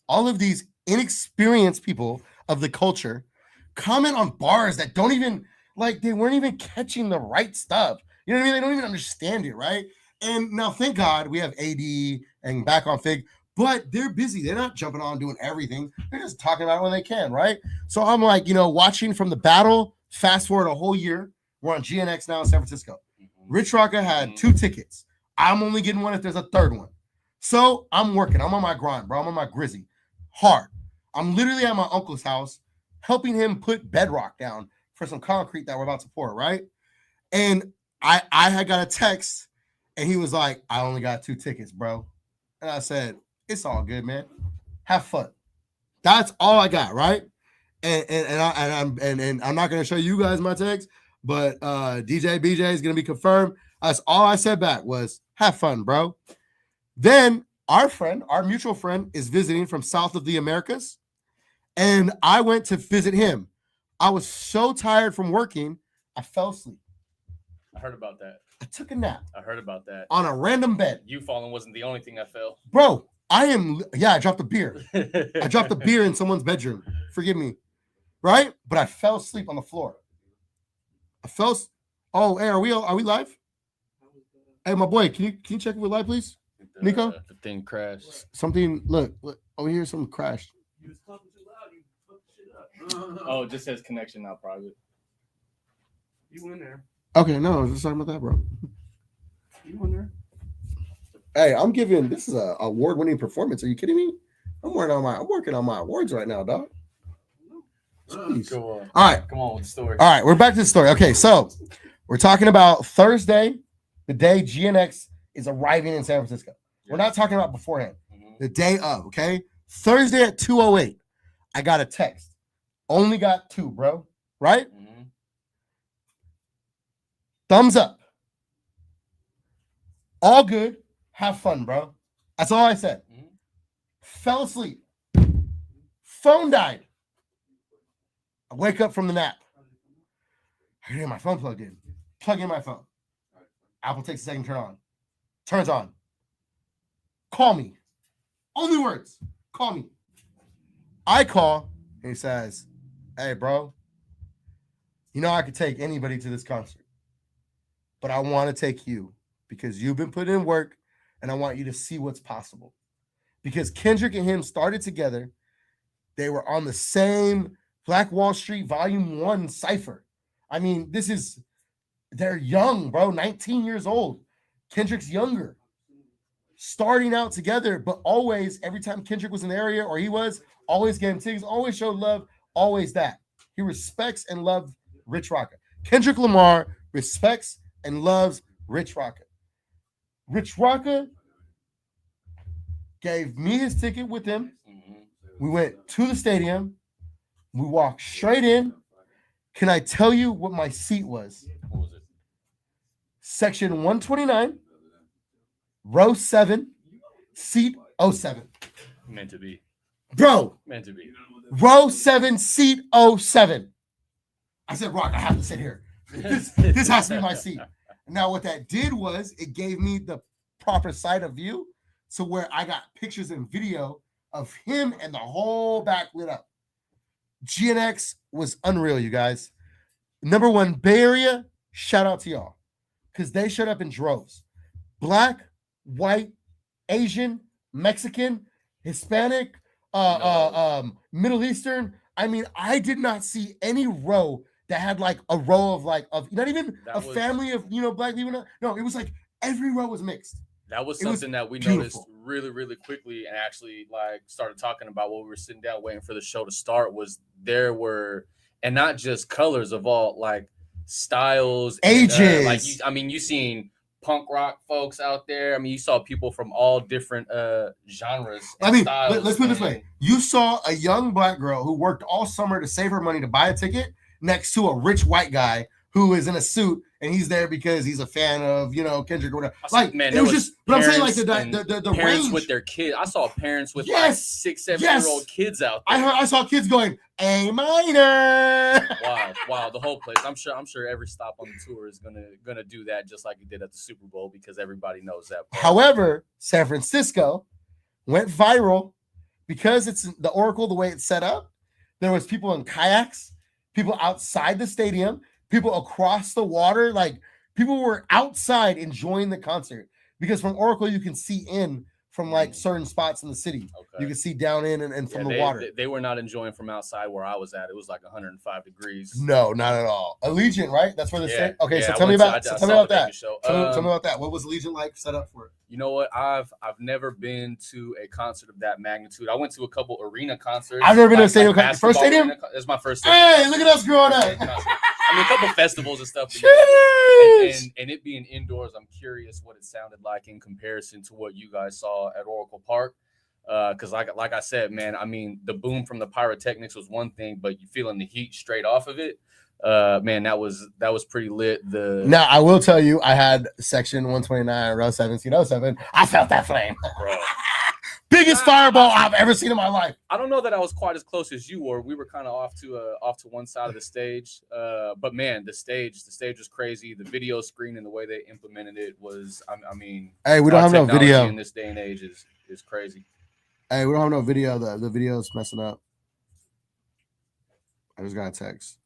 S2: all of these inexperienced people of the culture comment on bars that don't even, like, they weren't even catching the right stuff. You know what I mean? They don't even understand it, right? And now, thank God, we have AD and Back on Fig, but they're busy. They're not jumping on doing everything. They're just talking about it when they can, right? So I'm like, watching from the battle, fast forward a whole year. We're on GNX now in San Francisco. Rich Rocker had 2 tickets. I'm only getting 1 if there's a 3rd one. So I'm working. I'm on my grind, bro. I'm on my grizzy. Hard. I'm literally at my uncle's house helping him put bedrock down for some concrete that we're about to pour, right? And I had got a text, and he was like, "I only got 2 tickets, bro." And I said, "It's all good, man. Have fun." That's all I got, right? And I'm not gonna show you guys my text, but DJ BJ is gonna be confirmed. That's all I said back was, "Have fun, bro." Then our mutual friend, is visiting from south of the Americas, and I went to visit him. I was so tired from working, I fell asleep.
S3: I heard about that.
S2: I took a nap.
S3: I heard about that.
S2: On a random bed.
S3: You falling wasn't the only thing I felt.
S2: Bro, I dropped a beer. I dropped a beer in someone's bedroom. Forgive me. Right? But I fell asleep on the floor. Oh, hey, are we live? Hey, my boy, can you check if we're live, please? Nico?
S3: The thing crashed.
S2: Something, look, over here, something crashed.
S4: You was talking too loud, you fucked shit up.
S3: Oh, it just says connection not private.
S4: You in there.
S2: Okay, no, I was just talking about that, bro.
S4: You in there.
S2: Hey, this is a award-winning performance. Are you kidding me? I'm working on my awards right now, dog. Jeez.
S3: Go on.
S2: All right.
S3: Come on with the story.
S2: All right, we're back to the story. Okay, so we're talking about Thursday, the day GNX is arriving in San Francisco. We're not talking about beforehand. The day of, okay? Thursday at 2:08, I got a text. Only got 2, bro. Right? Thumbs up. All good. Have fun, bro. That's all I said. Fell asleep. Phone died. I wake up from the nap. I hear my phone plugged in. Plug in my phone. Apple takes a second to turn on. Turns on. Call me. Only words. Call me. I call, and he says, "Hey, bro, I could take anybody to this concert, but I want to take you because you've been putting in work, and I want you to see what's possible." Because Kendrick and him started together. They were on the same Black Wall Street Volume 1 cipher. I mean, they're young, bro, 19 years old. Kendrick's younger. Starting out together, but always, every time Kendrick was in the area, or he was, always gave him tickets, always showed love, always that. He respects and loves Rich Rocket. Kendrick Lamar respects and loves Rich Rocket. Rich Rocket gave me his ticket with him.
S3: Mhm.
S2: We went to the stadium. We walked straight in. Can I tell you what my seat was?
S3: What was it?
S2: Section 129, row 7, seat 07.
S3: Meant to be.
S2: Bro,
S3: Meant to be.
S2: row 7, seat 07. I said, Rock, I have to sit here. This has to be my seat. Now, what that did was it gave me the proper side of view. So where I got pictures and video of him and the whole back lit up. GNX was unreal, you guys. Number one, Bay Area, shout out to y'all. Because they showed up in droves. Black, white, Asian, Mexican, Hispanic, Middle Eastern. I mean, I did not see any row that had like a row of not even
S3: That
S2: a
S3: was-
S2: family of black people. No, it was like every row was mixed.
S3: That was
S2: It was
S3: something that we
S2: beautiful.
S3: noticed really, really quickly, and actually like started talking about while we were sitting down waiting for the show to start. Was there were, and not just colors of all like styles, and,
S2: Ages.
S3: you seen punk rock folks out there. I mean, you saw people from all different genres.
S2: I
S3: and
S2: mean,
S3: styles,
S2: let's put it this
S3: man.
S2: way. You saw a young black girl who worked all summer to save her money to buy a ticket next to a rich white guy who is in a suit and he's there because he's a fan of, Kendrick or whatever.
S3: I saw-
S2: Like,
S3: man,
S2: it
S3: there
S2: was
S3: was
S2: just, but I'm saying like
S3: parents
S2: the
S3: Parents
S2: range.
S3: with their kids. I saw parents with like
S2: Yes,
S3: 6, 7-year-old kids out there.
S2: I saw kids going A minor.
S3: Wow, the whole place. I'm sure every stop on the tour is gonna do that just like it did at the Super Bowl because everybody knows that part.
S2: However, San Francisco went viral because it's the Oracle, the way it's set up. There was people in kayaks, people outside the stadium, people across the water. Like people were outside enjoying the concert because from Oracle you can see in from like certain spots in the city.
S3: Okay.
S2: You can see down in and from the
S3: they,
S2: water.
S3: They were not enjoying from outside where I was at. It was like 105 degrees.
S2: No, not at all. Allegiant, right? That's where the
S3: Yeah,
S2: Okay,
S3: yeah,
S2: so
S3: I
S2: tell me
S3: went to-
S2: about
S3: I
S2: tell me
S3: saw
S2: about
S3: the
S2: that.
S3: Vegas show.
S2: Tell me about that. What was Allegiant like set up for it?
S3: You know what? I've never been to a concert of that magnitude. I went to a couple arena concerts.
S2: I've never been to a stadium concert.
S3: basketball
S2: First stadium?
S3: That's my first stadium.
S2: Hey, look at us growing up.
S3: I mean, a couple festivals and stuff.
S2: Jeez.
S3: And it being indoors, I'm curious what it sounded like in comparison to what you guys saw at Oracle Park. Because like I said, man, I mean, the boom from the pyrotechnics was one thing, but you feeling the heat straight off of it, man, that was pretty lit.
S2: Now I will tell you, I had section 129, row 1707. I felt that flame.
S3: Bro,
S2: Biggest fireball I've ever seen in my life.
S3: I don't know that I was quite as close as you were. We were kind of off to one side of the stage. But man, the stage was crazy. The video screen and the way they implemented it was, I mean,
S2: Hey, we don't have no
S3: technology
S2: video.
S3: in this day and age is crazy.
S2: Hey, we don't have no video. The video's messing up. I just got a text.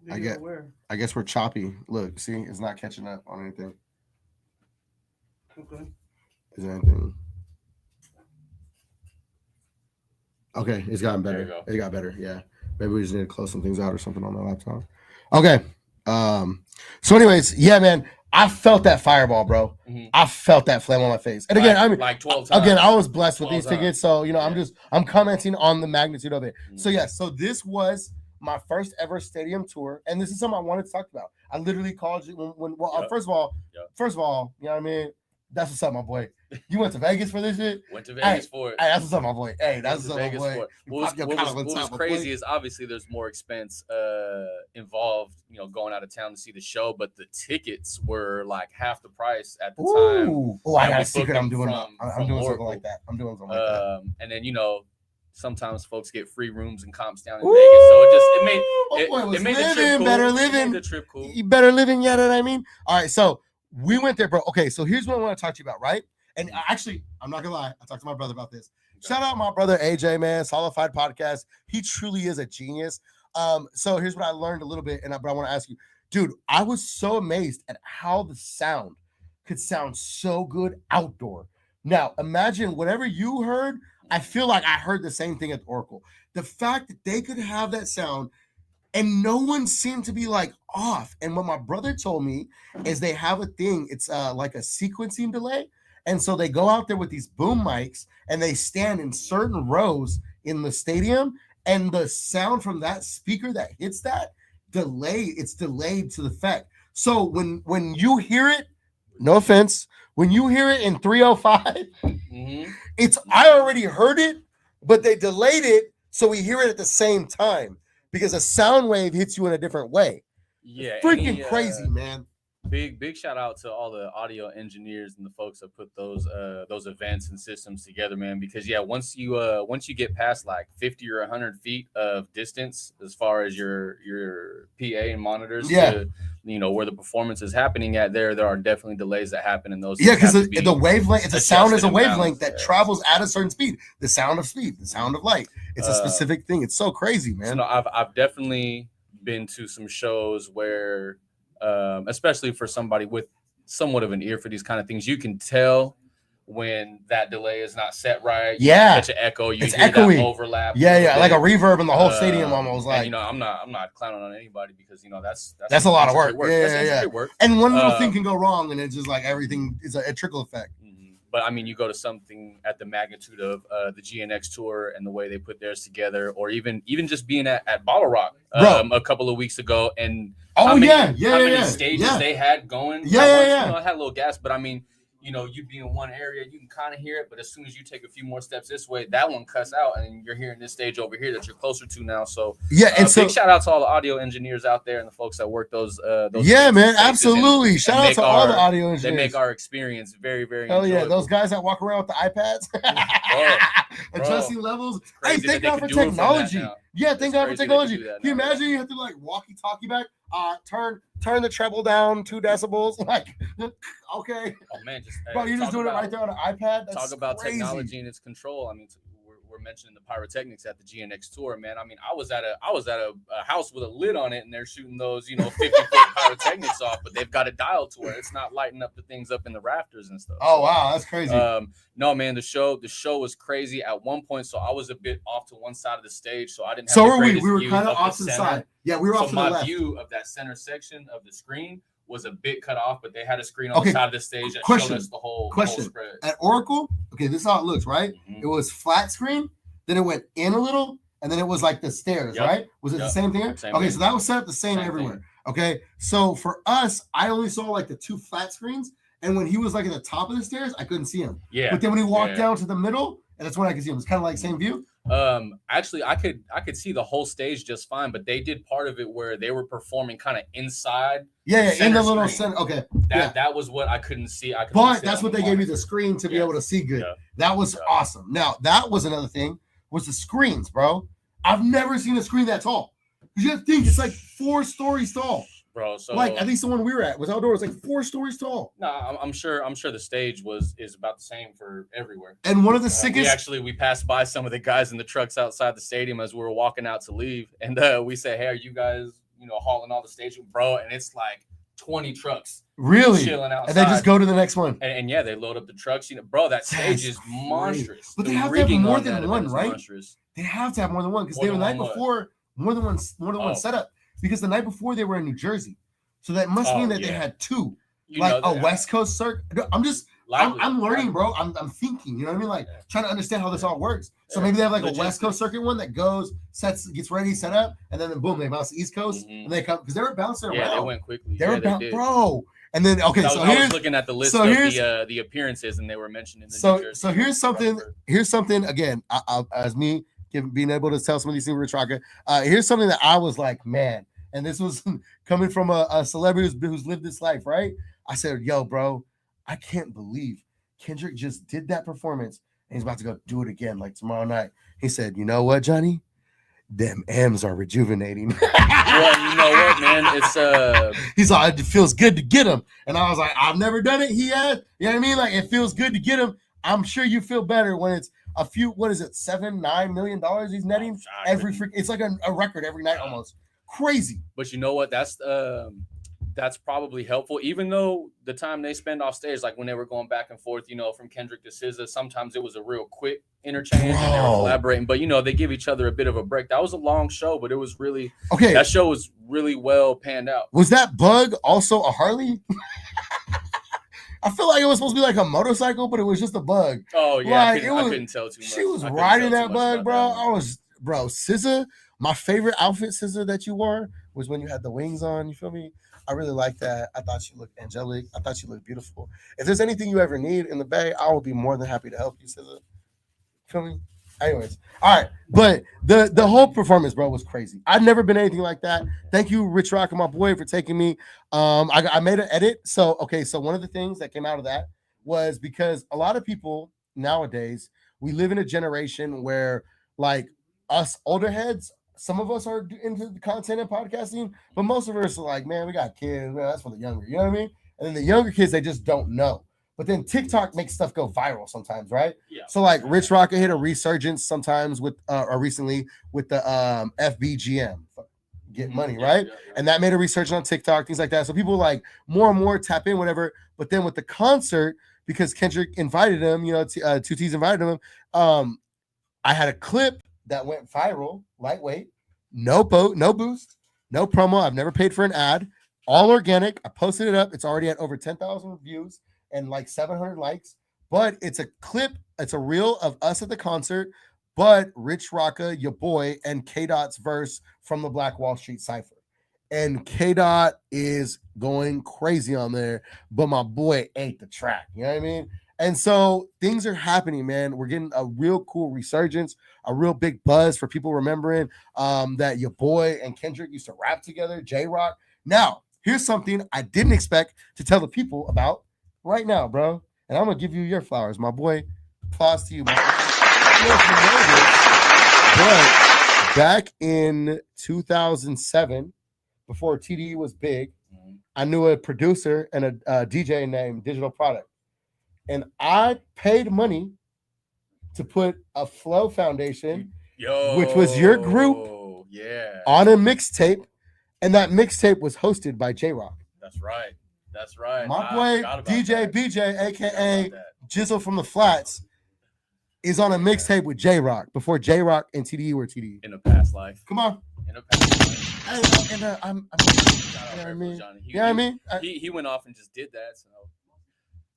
S2: I
S4: Video
S2: get-
S4: where?
S2: I guess we're choppy. Look, see, it's not catching up on anything.
S4: Okay.
S2: Is there anything? Okay, it's gotten better.
S3: There you go.
S2: It got better. Yeah. Maybe we just need to close some things out or something on the laptop. Okay. So anyways, yeah, man, I felt that fireball, bro.
S3: Mhm.
S2: I felt that flame on my face. And again, I mean,
S3: like 12 times.
S2: again, I was blessed with
S3: 12
S2: these tickets, so I'm commenting on the magnitude of it. So
S3: Mhm.
S2: yeah, so this was my first ever stadium tour, and this is something I wanted to talk about. I literally called you when
S3: Yep.
S2: first of all, you know what I mean? That's what's up, my boy. You went to Vegas for this shit?
S3: Went to Vegas for it.
S2: Hey, that's what's up, my boy. Hey, that's
S3: Went
S2: what's
S3: to
S2: up, my
S3: Vegas
S2: boy.
S3: for it.
S2: You
S3: What
S2: pop your
S3: was
S2: collar on
S3: what was
S2: top, my
S3: crazy
S2: boy.
S3: is obviously there's more expense involved, going out of town to see the show, but the tickets were like half the price at the time.
S2: Ooh, I
S3: that
S2: got
S3: we
S2: a secret.
S3: booked
S2: I'm
S3: them
S2: doing.
S3: from
S2: I'm doing something
S3: Oracle.
S2: like that. I'm doing something like that.
S3: And then sometimes folks get free rooms and comps down in Vegas, so it made
S2: my boy was
S3: it made the trip
S2: living,
S3: cool.
S2: better
S3: It made
S2: living.
S3: the trip cool.
S2: You better living, you know what I mean? All right, so we went there, bro. Okay, so here's what I want to talk to you about, right? And actually, I'm not gonna lie, I talked to my brother about this. Shout out my brother AJ, man, Solidified Podcast. He truly is a genius. So here's what I learned a little bit, but I want to ask you, dude. I was so amazed at how the sound could sound so good outdoor. Now, imagine whatever you heard. I feel like I heard the same thing at Oracle. The fact that they could have that sound and no one seemed to be like off. And what my brother told me is they have a thing. It's like a sequencing delay. And so they go out there with these boom mics and they stand in certain rows in the stadium, and the sound from that speaker that hits that it's delayed to the effect. So when you hear it, no offense, when you hear it in 305, it's I already heard it, but they delayed it so we hear it at the same time because a sound wave hits you in a different way.
S3: Yeah,
S2: Freaking crazy, man.
S3: Big shout out to all the audio engineers and the folks that put those events and systems together, man. Because once you get past like 50 or 100 feet of distance as far as your PA and monitors, to, where the performance is happening at, there are definitely delays that happen in those.
S2: Yeah, because the wavelength, the sound is a wavelength that
S3: yeah.
S2: travels at a certain speed. The sound of speed, the sound of light. It's a specific thing. It's so crazy, man.
S3: So I've definitely been to some shows where, especially for somebody with somewhat of an ear for these kind of things, you can tell when that delay is not set right.
S2: Yeah,
S3: such an echo. You
S2: it's
S3: hear
S2: echoey.
S3: That overlap.
S2: Yeah, like a reverb in the whole stadium almost. Like,
S3: and, I'm not clowning on anybody because
S2: that's a lot of work.
S3: Yeah.
S2: Work. And one little thing can go wrong, and it's just like everything is a trickle effect.
S3: But I mean, you go to something at the magnitude of the GNX tour and the way they put theirs together, or even just being at Bottle Rock a couple of weeks ago, and how many stages they had going. It had a little gas, but I mean, you be in one area, you can kind of hear it, but as soon as you take a few more steps this way, that one cuts out, and you're hearing this stage over here that you're closer to now. So and big shout out to all the audio engineers out there and the folks that work those.
S2: Man, absolutely. Shout out to all the audio engineers.
S3: They make our experience very, very.
S2: Hell enjoyable. Yeah, those guys that walk around with the iPads, adjusting levels. Hey, thank God for technology. Yeah, thank God for technology. Can you imagine you have to like walkie-talkie back? Turn the treble down 2 decibels. Like, okay.
S3: Oh man,
S2: bro, you're just doing it right there on an iPad. That's
S3: talk about
S2: crazy.
S3: Technology and its control. I mean, we're mentioning the pyrotechnics at the GNX tour, man. I mean, I was at a house with a lid on it, and they're shooting those 50-foot pyrotechnics off, but they've got a dial to where it's not lighting up the things up in the rafters and stuff.
S2: Oh wow, that's crazy.
S3: No man, the show was crazy at one point, so I was a bit off to one side of the stage, so I didn't have
S2: so
S3: the
S2: were
S3: greatest
S2: we were
S3: view
S2: kind of
S3: of
S2: off to the side. Yeah, we were off to the left.
S3: My view of that center section of the screen was a bit cut off, but they had a screen on the side of the stage that showed us the whole spread.
S2: At Oracle, okay, this is how it looks, right? It was flat screen, then it went in a little, and then it was like the stairs, right? Was it the same thing?
S3: Same
S2: okay,
S3: thing.
S2: so that was set up the same everywhere. Thing. Okay, so for us, I only saw like the 2 flat screens, and when he was like at the top of the stairs, I couldn't see him.
S3: Yeah.
S2: But then when he walked down to the middle, and that's when I could see him. It's kind of like same view.
S3: Actually, I could see the whole stage just fine, but they did part of it where they were performing kind of inside.
S2: Yeah, in the little center. Okay,
S3: that was what I couldn't see.
S2: But that's what they gave you the screen to be able to see good.
S3: Yeah.
S2: That was awesome. Now that was another thing was the screens, bro. I've never seen a screen that tall. You have to think it's like 4 stories tall.
S3: Bro, so
S2: like at least the one we were at was outdoors, like 4 stories tall.
S3: No, I'm sure the stage is about the same for everywhere.
S2: And one of the sickest.
S3: We passed by some of the guys in the trucks outside the stadium as we were walking out to leave, and we said, "Hey, are you guys, hauling all the stage, bro?" And it's like 20 trucks,
S2: really
S3: chilling outside,
S2: and they just go to the next one.
S3: And they load up the trucks. Bro, that stage is monstrous.
S2: But they have to have more than one, right? Monstrous. They have to have more than one because they were the night before more than one setup. Because the night before they were in New Jersey, so that must mean that they had 2, like a West Coast circuit. I'm learning, bro. I'm thinking. You know what I mean? Like trying to understand how this all works. So maybe they have like a West Coast circuit one that goes, gets ready, set up, and then boom, they bounce the East Coast, and they come because they were bouncing around.
S3: Yeah, they went quickly.
S2: They were bouncing, bro. And then I
S3: was looking at the list of the appearances, and they were mentioned in the New Jersey.
S2: So here's something. Here's something again. As me being able to tell some of these things with Rachaka, here's something that I was like, man. And this was coming from a celebrity who's lived this life, right? I said, yo, bro, I can't believe Kendrick just did that performance and he's about to go do it again like tomorrow night. He said, you know what, Johnny? Them M's are rejuvenating.
S3: Well, you know what, man? It's
S2: he's like, it feels good to get him. And I was like, I've never done it. He has. You know what I mean? Like, it feels good to get him. I'm sure you feel better when it's a few, what is it, $7-9 million he's netting every freaking, it's like a record every night almost. Crazy.
S3: But you know what? That's probably helpful. Even though the time they spend off stage, like when they were going back and forth, from Kendrick to SZA, sometimes it was a real quick interchange and they were collaborating. But they give each other a bit of a break. That was a long show, but it was really That show was really well panned out.
S2: Was that Bug also a Harley? I feel like it was supposed to be like a motorcycle, but it was just a bug.
S3: Oh yeah,
S2: Like,
S3: I couldn't tell too much.
S2: She was
S3: I couldn't
S2: riding
S3: tell
S2: that
S3: too much
S2: bug,
S3: about
S2: bro.
S3: that one.
S2: Bro, SZA, my favorite outfit, SZA, that you wore was when you had the wings on. You feel me? I really like that. I thought you looked angelic. I thought you looked beautiful. If there's anything you ever need in the Bay, I will be more than happy to help you, SZA. Feel me? Anyways, all right. But the whole performance, bro, was crazy. I've never been anything like that. Thank you, Rich Rock and my boy, for taking me. I made an edit. So one of the things that came out of that was because a lot of people nowadays, we live in a generation where, like, us older heads, some of us are into the content and podcasting, but most of us are like, man, we got kids, man, that's for the younger, you know what I mean? And then the younger kids, they just don't know. But then TikTok makes stuff go viral sometimes, right?
S3: Yeah.
S2: So like Rich Rocket hit a resurgence sometimes with or recently with the FBGM, get money, right? And that made a resurgence on TikTok, things like that. So people like more and more tap in, whatever. But then with the concert, because Kendrick invited him, you know, 2T's invited him. I had a clip that went viral, lightweight, no boost, no promo. I've never paid for an ad, all organic. I posted it up. It's already at over 10,000 views and like 700 likes. But it's a clip. It's a reel of us at the concert. But Rich Rocka, your boy, and K Dot's verse from the Black Wall Street Cypher. And K Dot is going crazy on there, but my boy ate the track. You know what I mean? And so things are happening, man. We're getting a real cool resurgence, a real big buzz for people remembering that your boy and Kendrick used to rap together, J-Rock. Now, here's something I didn't expect to tell the people about right now, bro. And I'm going to give you your flowers, my boy. Applause to you, man. I don't know if you know this, but back in 2007, before TDE was big, I knew a producer and a DJ named Digital Product. And I paid money to put a Flow Foundation, which was your group, on a mixtape. And that mixtape was hosted by J-Rock.
S3: That's right. That's right.
S2: My boy DJ BJ, aka Jizzle from the Flats, is on a mixtape with J-Rock before J-Rock and TDE were TDE.
S3: In a past life.
S2: Come on.
S3: In a past life.
S2: You know what I mean? You know what I mean?
S3: He went off and just did that. So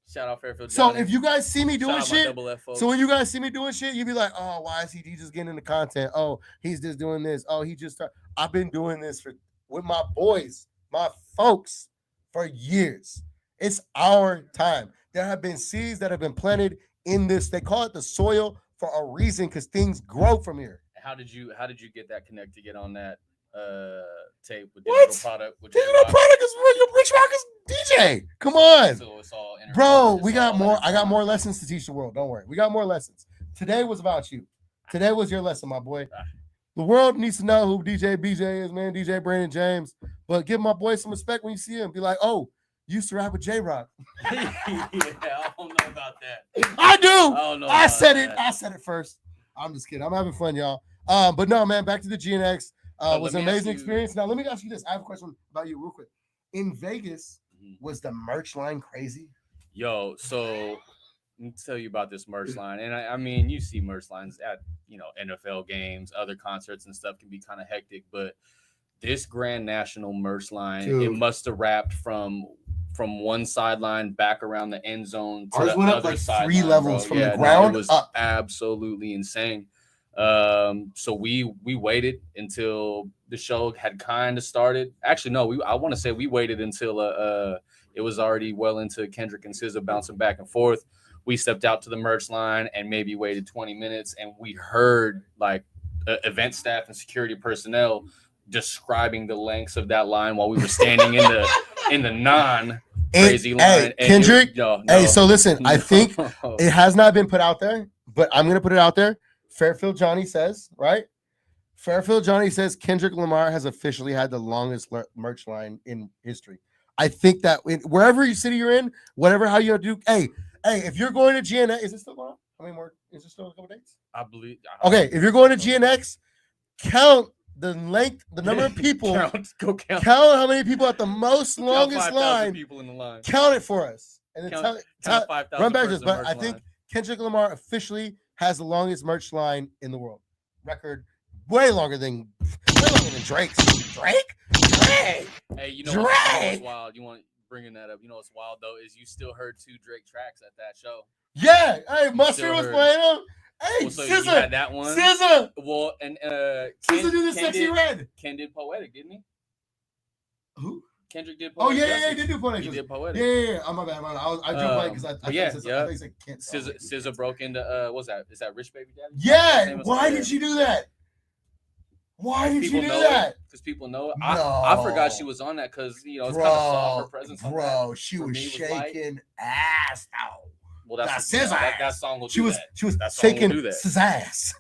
S3: shout out Fairfield.
S2: So
S3: Johnny.
S2: if you guys see me doing shit,
S3: so
S2: when you guys see me doing shit, you be like, oh, why is he just getting into content? Oh, he's just doing this. Oh, he just started. I've been doing this with my boys, my folks, for years. It's our time. There have been seeds that have been planted in this. They call it the soil for a reason, because things grow from here.
S3: How did you get that connect to get on that tape with
S2: What?
S3: Digital Product? With
S2: Digital Product is Rich Rock is DJ. Come on.
S3: So it's all
S2: bro, we got more. I got more lessons to teach the world. Don't worry. We got more lessons. Today was about you. Today was your lesson, my boy. The world needs to know who DJ BJ is, man. DJ Brandon James. But give my boy some respect when you see him. Be like, oh, you used to rap with J-Rock.
S3: Yeah, I don't know about that.
S2: I do.
S3: I don't know.
S2: I said it. I said it first. I'm just kidding. I'm having fun, y'all. But no, man, back to the GNX. Was an amazing experience. Now, let me ask you this. I have a question about you real quick. In Vegas, was the merch line crazy?
S3: Yo, so let me tell you about this merch line. And I mean, you see merch lines at, NFL games, other concerts and stuff can be kind of hectic, but this Grand National merch line, it must have wrapped from one sideline back around the end zone to the other sideline.
S2: 3 levels from the ground
S3: it was
S2: up.
S3: Absolutely insane. So we waited until the show had kind of started. Actually, no, I want to say we waited until it was already well into Kendrick and SZA bouncing back and forth. We stepped out to the merch line and maybe waited 20 minutes, and we heard like event staff and security personnel describing the lengths of that line while we were standing in the non-crazy line.
S2: Hey, Kendrick. Hey, so listen, I think it has not been put out there, but I'm gonna put it out there. Fairfield Johnny says, right? Fairfield Johnny says Kendrick Lamar has officially had the longest merch line in history. I think that wherever city you're in, whatever, how you do. Hey, if you're going to GNX, is it still going on? How many more? Is it still a couple dates?
S3: I believe.
S2: Okay, if you're going to GNX, count the length, the number of people.
S3: Count
S2: how many people at the most longest line.
S3: People in the line.
S2: Count it for us, and then
S3: count 5,000.
S2: Run back this, but I think Kendrick Lamar officially has the longest merch line in the world. Record way longer than Drake's. Drake?
S3: Hey,
S2: Drake.
S3: What's wild? You want to bringing that up. You know what's wild though is you still heard 2 Drake tracks at that show.
S2: Yeah. Hey, Mustard was
S3: heard.
S2: playing them. Hey,
S3: Well, so you had
S2: SZA.
S3: that one.
S2: SZA.
S3: Well, and
S2: SZA did the Sexy Red.
S3: Ken did Poetic, didn't he?
S2: Who?
S3: Kendrick did
S2: Oh,
S3: Poetic.
S2: yeah, he
S3: Justice.
S2: did do Poetic.
S3: He did
S2: Yeah,
S3: Poetic.
S2: yeah. Oh, my bad. I jumped like because I
S3: But yeah,
S2: think
S3: yeah.
S2: he said Kent.
S3: SZA broke into what's that? Is that Rich Baby Daddy?
S2: Yeah. Why did she do that? Why did she do that?
S3: Because people know it.
S2: No.
S3: I forgot she was on that because you know it's kind of saw her presence. On that.
S2: Bro, she
S3: For
S2: was
S3: me, was like-
S2: shaking ass out.
S3: Well, that's
S2: That's
S3: that song will
S2: She
S3: do
S2: was
S3: that.
S2: she was
S3: That song will
S2: shaking
S3: do that.
S2: his ass.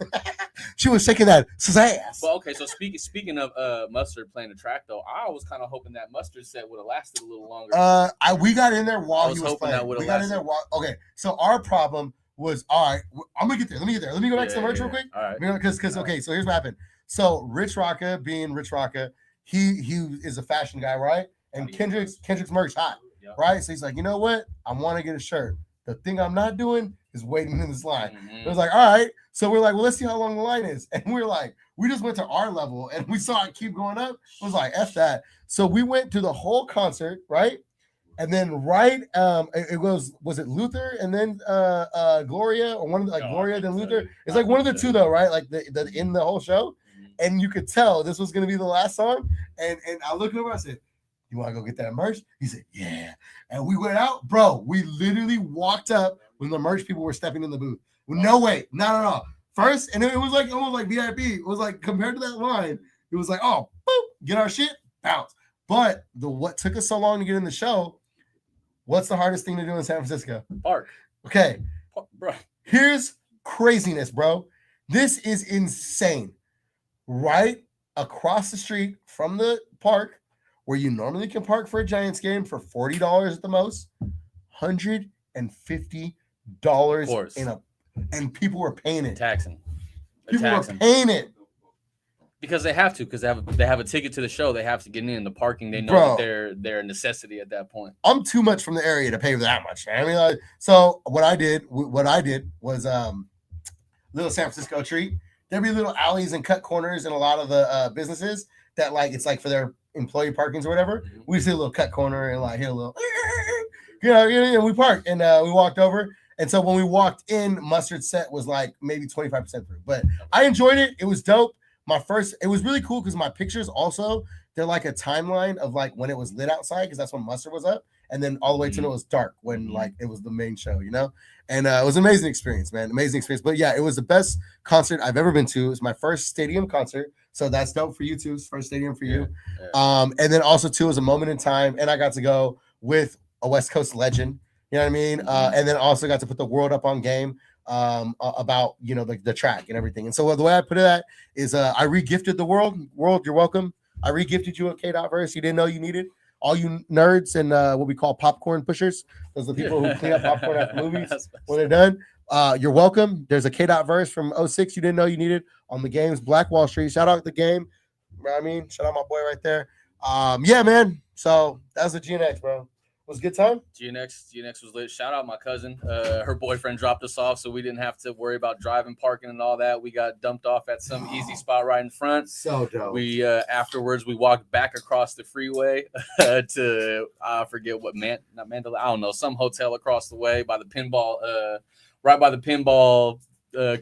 S2: She was shaking that his ass.
S3: Well, okay. So speaking of Mustard playing the track though, I was kind of hoping that Mustard set would have lasted a little longer.
S2: We got in there
S3: I
S2: while
S3: was
S2: he was
S3: hoping that
S2: playing.
S3: would've
S2: We got in there
S3: lasted.
S2: while. Okay, so our problem was all right. I'm gonna get there. Let me get there. Let me go back to the merch real quick.
S3: All right.
S2: Because okay, so here's what happened. So Rich Rocka, being Rich Rocka, he is a fashion guy, right? And Kendrick's merch hot,
S3: Yep.
S2: right? So he's like, you know what? I want to get a shirt. The thing I'm not doing is waiting in this line.
S3: Mhm.
S2: It was like, all right. So we're like, well, let's see how long the line is. And we're like, we just went to our level and we saw it keep going up. I was like, F that. So we went to the whole concert, right? And then it was it Luther and then Gloria or one of the, Gloria then Luther. It's like one of the two though, right? Like the in the whole show. And you could tell this was gonna be the last song. And I looked over, I said, you want to go get that merch? He said, yeah. And we went out, bro. We literally walked up when the merch people were stepping in the booth. No way, no. First, and it was like almost like VIP. It was like compared to that line, it was like, oh, boop, get our shit, bounce. But what took us so long to get in the show? What's the hardest thing to do in San Francisco?
S3: Park,
S2: Okay,
S3: bro.
S2: here's craziness, bro. This is insane. Right across the street from the park, where you normally can park for a Giants game for $40 at the most, $150
S3: course.
S2: and people were paying it.
S3: Taxing.
S2: People were paying it.
S3: Because they have to, because they have a ticket to the show. They have to get in. The parking, they know
S2: Bro.
S3: that they're a necessity at that point.
S2: I'm too much from the area to pay for that much. I mean, so what I did was little San Francisco treat. There'd be little alleys and cut corners in a lot of the businesses that like it's like for their employee parkings or whatever. We see a little cut corner and like hit a little, we parked and we walked over. And so when we walked in, Mustard's set was like maybe 25% through, but I enjoyed it. It was dope. It was really cool because my pictures also, they're like a timeline of like when it was lit outside because that's when Mustard was up. And then all the way till it was dark when like it was the main show, And it was an amazing experience, man. Amazing experience. But yeah, it was the best concert I've ever been to. It was my first stadium concert. So that's dope for you too. It's first stadium for you.
S3: Yeah.
S2: And then also too, it was a moment in time. And I got to go with a West Coast legend. You know what I mean? And then also got to put the world up on game about, the track and everything. And so the way I put it at is I re-gifted the world. World, you're welcome. I re-gifted you a K-Dot verse you didn't know you needed. All you nerds and what we call popcorn pushers. Those are the people who clean up popcorn after movies when they're done. You're welcome. There's a K-Dot verse from 06 you didn't know you needed on the game's Black Wall Street. Shout out the game. You know what I mean? Shout out my boy right there. Yeah, man. So that was the GNX, bro. It was a good time.
S3: GNX was lit. Shout out my cousin. Her boyfriend dropped us off, so we didn't have to worry about driving, parking, and all that. We got dumped off at some easy spot right in front.
S2: So dope.
S3: We afterwards we walked back across the freeway to I forget what not Mandalay. I don't know, some hotel across the way by the pinball, right by the pinball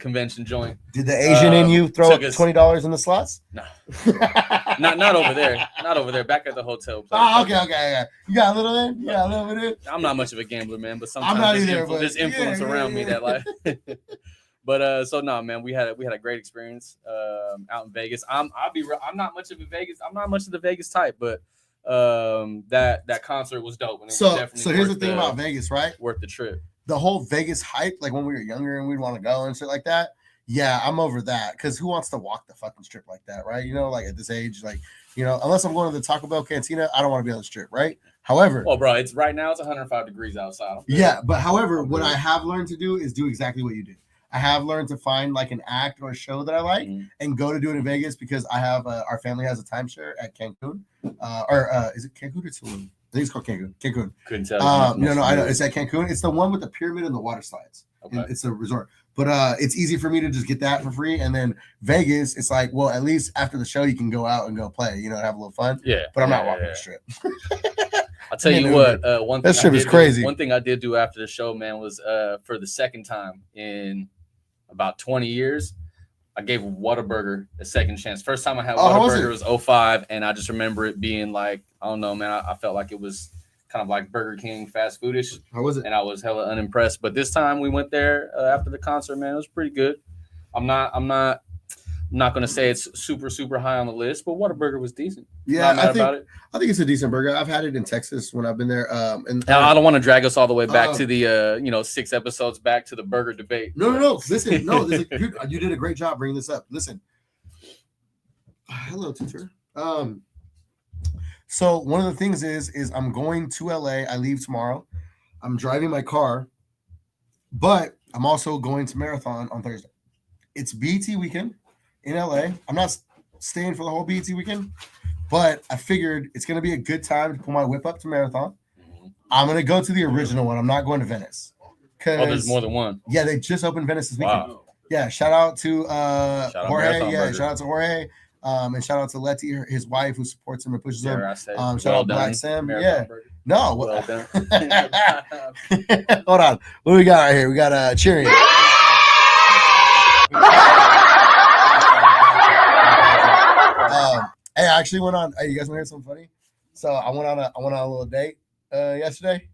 S3: convention joint.
S2: Did the Asian in you throw
S3: took us-
S2: $20 in the slots?
S3: No, not over there. Not over there. Back at the hotel. Place.
S2: Oh, okay. You got a little in? You got a little bit in?
S3: I'm not much of a gambler, man, but
S2: I'm not
S3: sometimes
S2: either, but
S3: there's influence
S2: yeah,
S3: around me
S2: yeah.
S3: that like. But so no, man, we had a great experience out in Vegas. I'm not much of the Vegas type, but that concert was dope. And it was
S2: So
S3: definitely
S2: here's the
S3: worth
S2: thing about Vegas, right?
S3: worth the trip.
S2: The whole Vegas hype, like when we were younger and we'd want to go and shit like that. Yeah, I'm over that because who wants to walk the fucking strip like that, right? Like at this age, like, unless I'm going to the Taco Bell Cantina, I don't want to be on the strip, right? However,
S3: Well, bro, it's right now. It's 105 degrees outside.
S2: but however, what I have learned to do is do exactly what you did. I have learned to find like an act or a show that I like
S3: Mhm.
S2: and go to do it in Vegas because I have our family has a timeshare at Cancun, is it Cancun or Tulum? I think it's called Cancun.
S3: Couldn't tell. you.
S2: No, I know it's at Cancun. It's the one with the pyramid and the water slides.
S3: Okay.
S2: It's a resort, but it's easy for me to just get that for free. And then Vegas, it's like, well, at least after the show, you can go out and go play, have a little fun.
S3: Yeah,
S2: But I'm not
S3: yeah,
S2: walking
S3: yeah.
S2: the strip.
S3: I'll tell you
S2: Man,
S3: what. One thing
S2: that shit
S3: I
S2: was
S3: did
S2: crazy.
S3: One thing I did do after the show, man, was for the second time in about 20 years, I gave Whataburger a second chance. First time I had
S2: how was it?
S3: Whataburger was 05, and I just remember it being like, I don't know, man. I felt like it was kind of like Burger King fast foodish,
S2: How was it?
S3: and I was hella unimpressed. But this time we went there after the concert, man. It was pretty good. I'm not going to say it's super high on the list, but Whataburger was decent.
S2: Yeah,
S3: Not mad about it.
S2: I think it's a decent burger. I've had it in Texas when I've been there. And
S3: Now, I don't want to drag us all the way back
S2: Um,
S3: to the 6 episodes back to the burger debate.
S2: No. Listen, no, you did a great job bringing this up. Listen. Hello, teacher. So one of the things is I'm going to LA. I leave tomorrow. I'm driving my car, but I'm also going to Marathon on Thursday. It's BET weekend in LA. I'm not staying for the whole BET weekend, but I figured it's going to be a good time to pull my whip up to Marathon. I'm going to go to the original one. I'm not going to Venice.
S3: Oh, there's more than one.
S2: Yeah, they just opened Venice this weekend.
S3: Wow.
S2: Yeah, shout out to
S3: out
S2: Jorge.
S3: Marathon
S2: Yeah,
S3: Burger.
S2: shout out to Jorge. And shout out to Letty, his wife, who supports him and pushes him.
S3: Dare I say,
S2: Shout out Black Sam.
S3: Marathon
S2: Yeah.
S3: Burger.
S2: No.
S3: Well done.
S2: Hold on. What do we got right here? We got cheering. Hey, I actually went on. Hey, you guys want to hear something funny? So I went on a little date yesterday.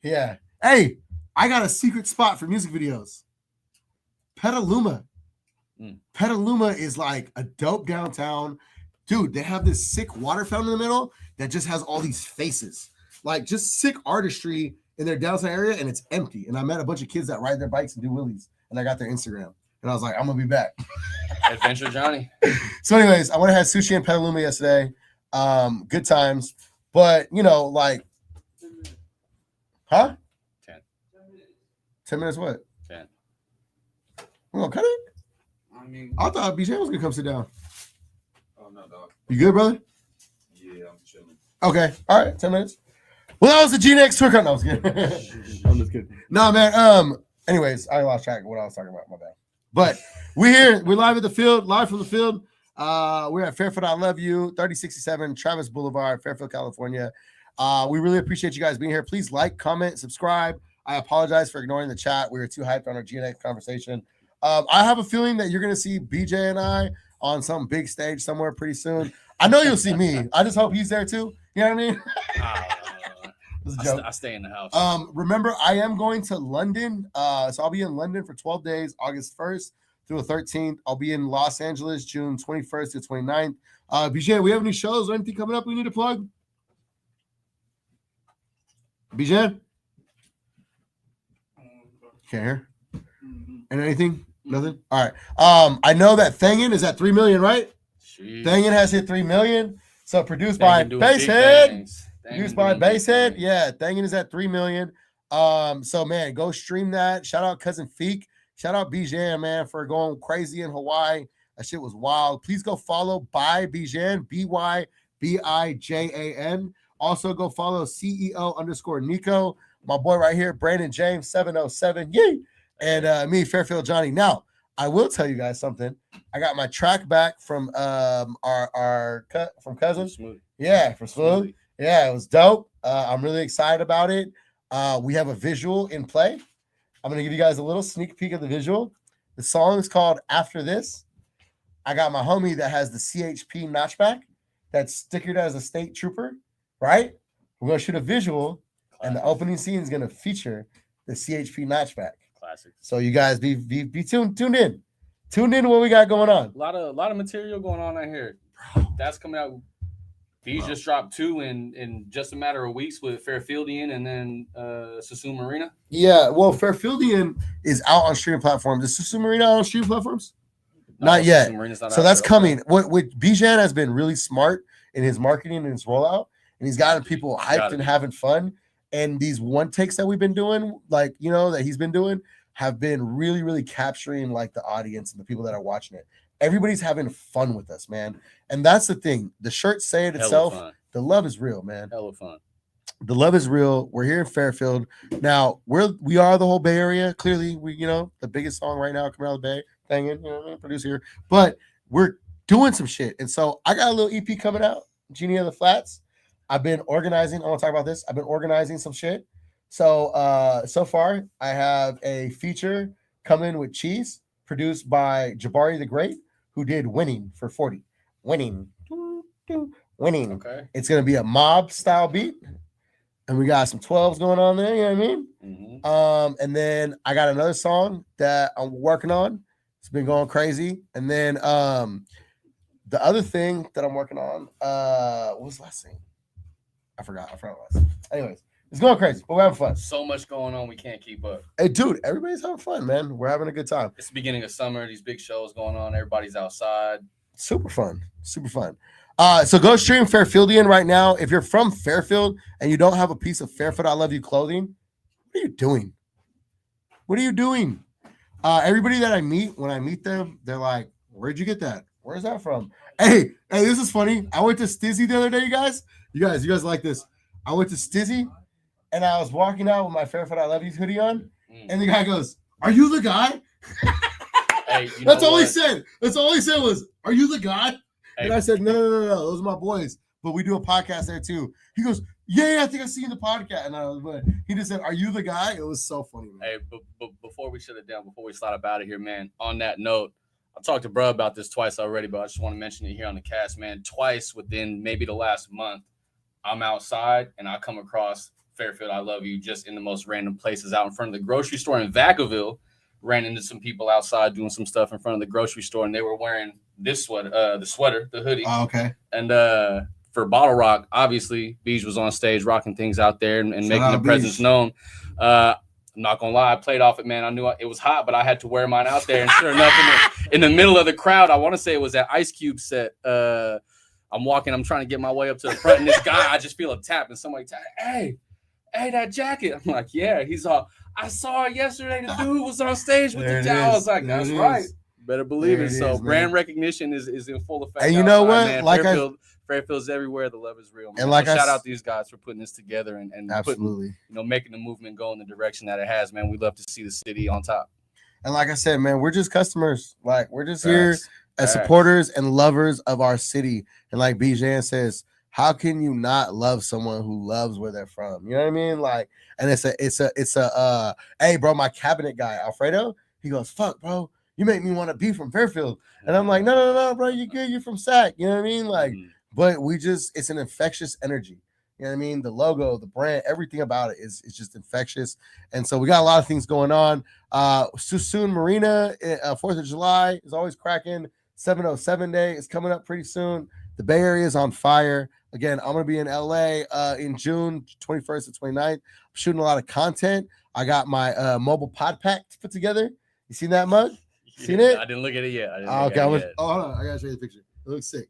S2: Yeah. Hey, I got a secret spot for music videos. Petaluma. Petaluma is like a dope downtown. Dude, they have this sick water fountain in the middle that just has all these faces. Like just sick artistry in their downtown area, and it's empty. And I met a bunch of kids that ride their bikes and do wheelies, and I got their Instagram. And I was like, I'm gonna be back.
S3: Adventure Johnny.
S2: So, anyways, I went and had sushi in Petaluma yesterday. Good times. But like, huh? 10 minutes what?
S3: 10.
S2: We're gonna cut it?
S4: I mean,
S2: I thought BJ was gonna come sit down.
S4: oh no, dog.
S2: You good, brother?
S4: Yeah, I'm chilling.
S2: Okay. All right, 10 minutes. Well, that was the G-Next tour cut. No, I was kidding. I'm just kidding. No, man. Anyways, I lost track of what I was talking about. My bad. But we're here. We're live at the field, live from the field. We're at Fairfield I Love You, 3067 Travis Boulevard, Fairfield, California. We really appreciate you guys being here. Please like, comment, subscribe. I apologize for ignoring the chat. We were too hyped on our G-Next conversation. I have a feeling that you're going to see BJ and I on some big stage somewhere pretty soon. I know you'll see me. I just hope he's there too. You know what I mean? It's a joke.
S3: I stay in the house.
S2: Remember, I am going to London. So I'll be in London for 12 days, August 1st through the 13th. I'll be in Los Angeles, June 21st to 29th. BJ, we have any shows or anything coming up we need to plug? BJ? Can't hear? And anything? Nothing? All right. I know that Thangin is at 3 million, right?
S3: Jeez.
S2: Thangin has hit 3 million. So produced by
S3: Thangin doing big
S2: Basehead.
S3: things. Thangin
S2: Produced by
S3: doing big
S2: Basehead.
S3: things.
S2: Yeah, Thangin is at 3 million. So man, go stream that. Shout out Cousin Feek. Shout out Bijan, man, for going crazy in Hawaii. That shit was wild. Please go follow by Bijan, BYBIJAN. Also go follow CEO_Nico. My boy right here, Brandon James 707. Yay! And me, Fairfield Johnny. Now, I will tell you guys something. I got my track back from our from Cousins.
S3: Smooth.
S2: Yeah, from Smooth. Yeah, it was dope. I'm really excited about it. We have a visual in play. I'm going to give you guys a little sneak peek of the visual. The song is called After This. I got my homie that has the CHP notchback that's stickered as a state trooper, right? We're going to shoot a visual, and the opening scene is going to feature the CHP notchback.
S3: Classic.
S2: So you guys be tuned in. Tuned in to what we got going on.
S3: A lot of material going on out here. That's coming out. Bees just dropped 2 in just a matter of weeks with Fairfieldian and then Susu Marina.
S2: Yeah, well, Fairfieldian is out on streaming platforms. Is Susu Marina out on streaming platforms? Not yet. So that's coming. What Bijan has been really smart in his marketing and his rollout, and he's gotten people hyped and having fun. And these one takes that we've been doing, like that he's been doing, have been really, really capturing like the audience and the people that are watching it. Everybody's having fun with us, man. And that's the thing. The shirts say it itself. The love is real, man.
S3: Hella fun.
S2: The love is real. We're here in Fairfield. Now, we are the whole Bay Area. Clearly, we the biggest song right now coming out of the Bay. Thangin, producer here. But we're doing some shit. And so I got a little EP coming out, Genie of the Flats. I've been organizing. I want to talk about this. I've been organizing some shit. So so far, I have a feature coming with Cheese, produced by Jabari the Great, who did Winning for 40. Winning. Winning.
S3: Okay.
S2: It's gonna be a mob style beat. And we got some 12s going on there, you know what I mean?
S3: Mm-hmm.
S2: And then I got another song that I'm working on. It's been going crazy. And then the other thing that I'm working on, what was the last thing? I forgot what last thing. Anyways, it's going crazy, but we're having fun.
S3: So much going on, we can't keep up.
S2: Hey, dude, everybody's having fun, man. We're having a good time.
S3: It's the beginning of summer. These big shows going on. Everybody's outside.
S2: Super fun. Super fun. So go stream Fairfieldian right now. If you're from Fairfield and you don't have a piece of Fairfield I Love You clothing, what are you doing? What are you doing? Everybody that I meet, when I meet them, they're like, where'd you get that? Where's that from? Hey, this is funny. I went to Stizzy the other day, you guys. You guys like this. I went to Stizzy and I was walking out with my Fairfield I Love You hoodie on, and the guy goes, "Are you the guy?"
S3: Hey,
S2: That's all he said. That's all he said was, "Are you the guy?"
S3: Hey.
S2: And I said, no, those are my boys. But we do a podcast there too. He goes, yeah, I think I see the podcast. And he just said, "Are you the guy?" It was so funny, man.
S3: Hey, but before we shut it down, before we slide up out of here, man, on that note, I talked to bro about this twice already, but I just want to mention it here on the cast, man. Twice within maybe the last month, I'm outside and I come across Fairfield I Love You just in the most random places out in front of the grocery store in Vacaville. Ran into some people outside doing some stuff in front of the grocery store, and they were wearing this sweater, the hoodie.
S2: Oh, okay.
S3: And for Bottle Rock, obviously, Beej was on stage rocking things out there and making the presence known. I'm not gonna lie, I played off it, man. I knew it was hot, but I had to wear mine out there. And sure enough, in the middle of the crowd, I want to say it was that Ice Cube set. I'm walking, I'm trying to get my way up to the front, and this guy, I just feel a tap, and somebody tap, hey, that jacket. I'm like, yeah. He's all, I saw it yesterday. The dude was on stage with the jacket. I was like, that's right. Better believe it. So brand recognition is in full effect.
S2: And you know what?
S3: Man.
S2: Like
S3: Fairfield's everywhere. The love is real, man.
S2: And like
S3: so shout out these guys for putting this together and
S2: absolutely,
S3: making the movement go in the direction that it has, man. We love to see the city on top.
S2: And like I said, man, we're just customers. Like, we're just here as supporters and lovers of our city. And like Bijan says, how can you not love someone who loves where they're from? You know what I mean? Like, and it's a hey, bro, my cabinet guy, Alfredo, he goes, fuck, bro, you make me want to be from Fairfield. And I'm like, no, bro, you good, you're from SAC. You know what I mean? Like, but it's an infectious energy. You know what I mean? The logo, the brand, everything about it is just infectious. And so we got a lot of things going on. Soon Marina, 4th of July is always cracking. 707 Day is coming up pretty soon. The Bay Area is on fire. Again, I'm going to be in LA in June 21st and 29th. I'm shooting a lot of content. I got my mobile pod pack put together. You seen that mug? Seen it?
S3: I didn't look at it yet.
S2: Hold on. I got to show you the picture. It looks sick.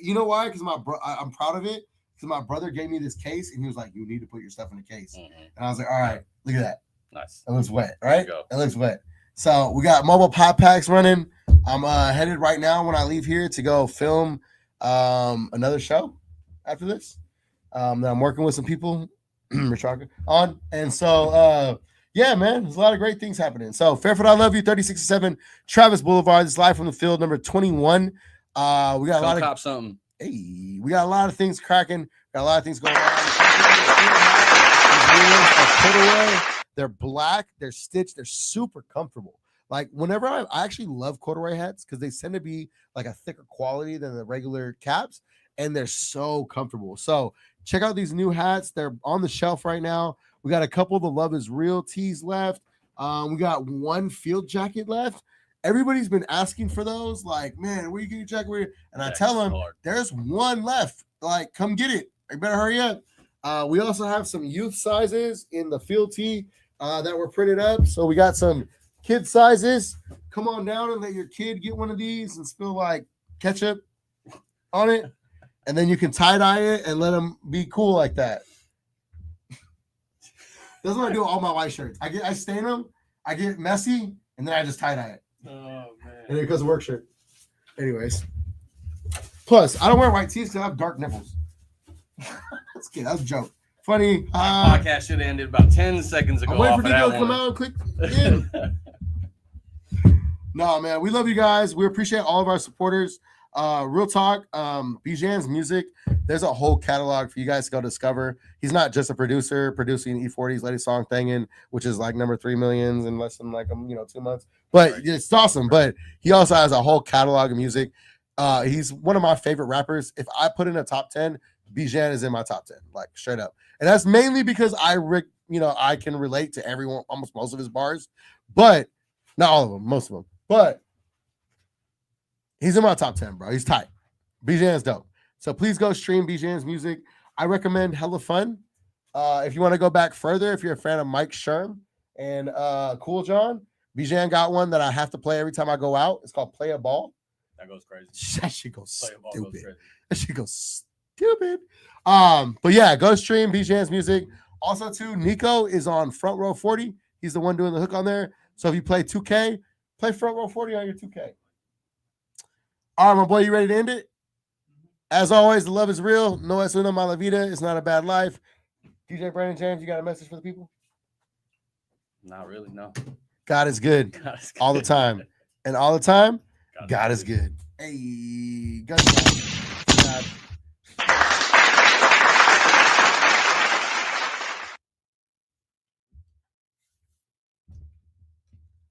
S2: You know why? Because I'm proud of it. Because my brother gave me this case, and he was like, you need to put your stuff in the case. And I was like, all right, look at that.
S3: Nice.
S2: It looks wet, right? It looks wet. So we got mobile pod packs running. I'm headed right now when I leave here to go film another show after this that I'm working with some people on. And so, yeah, man, there's a lot of great things happening. So Fairfield I Love You, 36-7 Travis Boulevard. This is live from the field, number 21. We got a lot of
S3: cop something.
S2: Hey, we got a lot of things cracking. Got a lot of things going on. They're black. They're stitched. They're super comfortable. Like, whenever I actually love corduroy hats because they tend to be like a thicker quality than the regular caps, and they're so comfortable. So check out these new hats. They're on the shelf right now. We got a couple of the Love is Real tees left. We got one field jacket left. Everybody's been asking for those. Like, man, where you get your jacket? And I tell them, there's one left. Like, come get it. You better hurry up. We also have some youth sizes in the field tee that were printed up. So we got some kid sizes. Come on down and let your kid get one of these and spill like ketchup on it. And then you can tie-dye it and let them be cool like that. That's what I do with all my white shirts. I stain them, I get messy, and then I just tie-dye it.
S3: Oh, man.
S2: And it goes work shirt. Anyways. Plus, I don't wear white tees because I have dark nipples. That's good. That was a joke. Funny.
S3: Podcast should have ended about 10 seconds ago.
S2: I'm waiting for Nico to come out and click in. No, man. We love you guys. We appreciate all of our supporters. Real talk, Bijan's music, there's a whole catalog for you guys to go discover. He's not just a producer producing E40's latest song Thangin', which is like number 3 million in less than like 2 months. But
S3: Right.
S2: it's awesome. But he also has a whole catalog of music. He's one of my favorite rappers. If I put in a top 10, Bijan is in my top 10, like straight up. And that's mainly because I can relate to everyone, almost most of his bars, but not all of them, most of them. But he's in my top 10, bro. He's tight. Bijan's dope. So please go stream Bijan's music. I recommend Hella Fun. If you want to go back further, if you're a fan of Mike Sherm and Cool John, Bijan got one that I have to play every time I go out. It's called Play a Ball.
S3: That goes crazy.
S2: That shit goes
S3: Play a ball goes
S2: stupid.
S3: crazy.
S2: That shit goes stupid. But yeah, go stream Bijan's music. Also, too, Nico is on Front Row 40. He's the one doing the hook on there. So if you play 2K, play Front Row 40 on your 2K. All right, my boy, you ready to end it? As always, the love is real. No es una mala vida. It's not a bad life. DJ Brandon James, you got a message for the people?
S3: Not really, no.
S2: God is good
S3: God is
S2: all the
S3: good.
S2: time. And all the time,
S3: God
S2: God is good. Hey, God.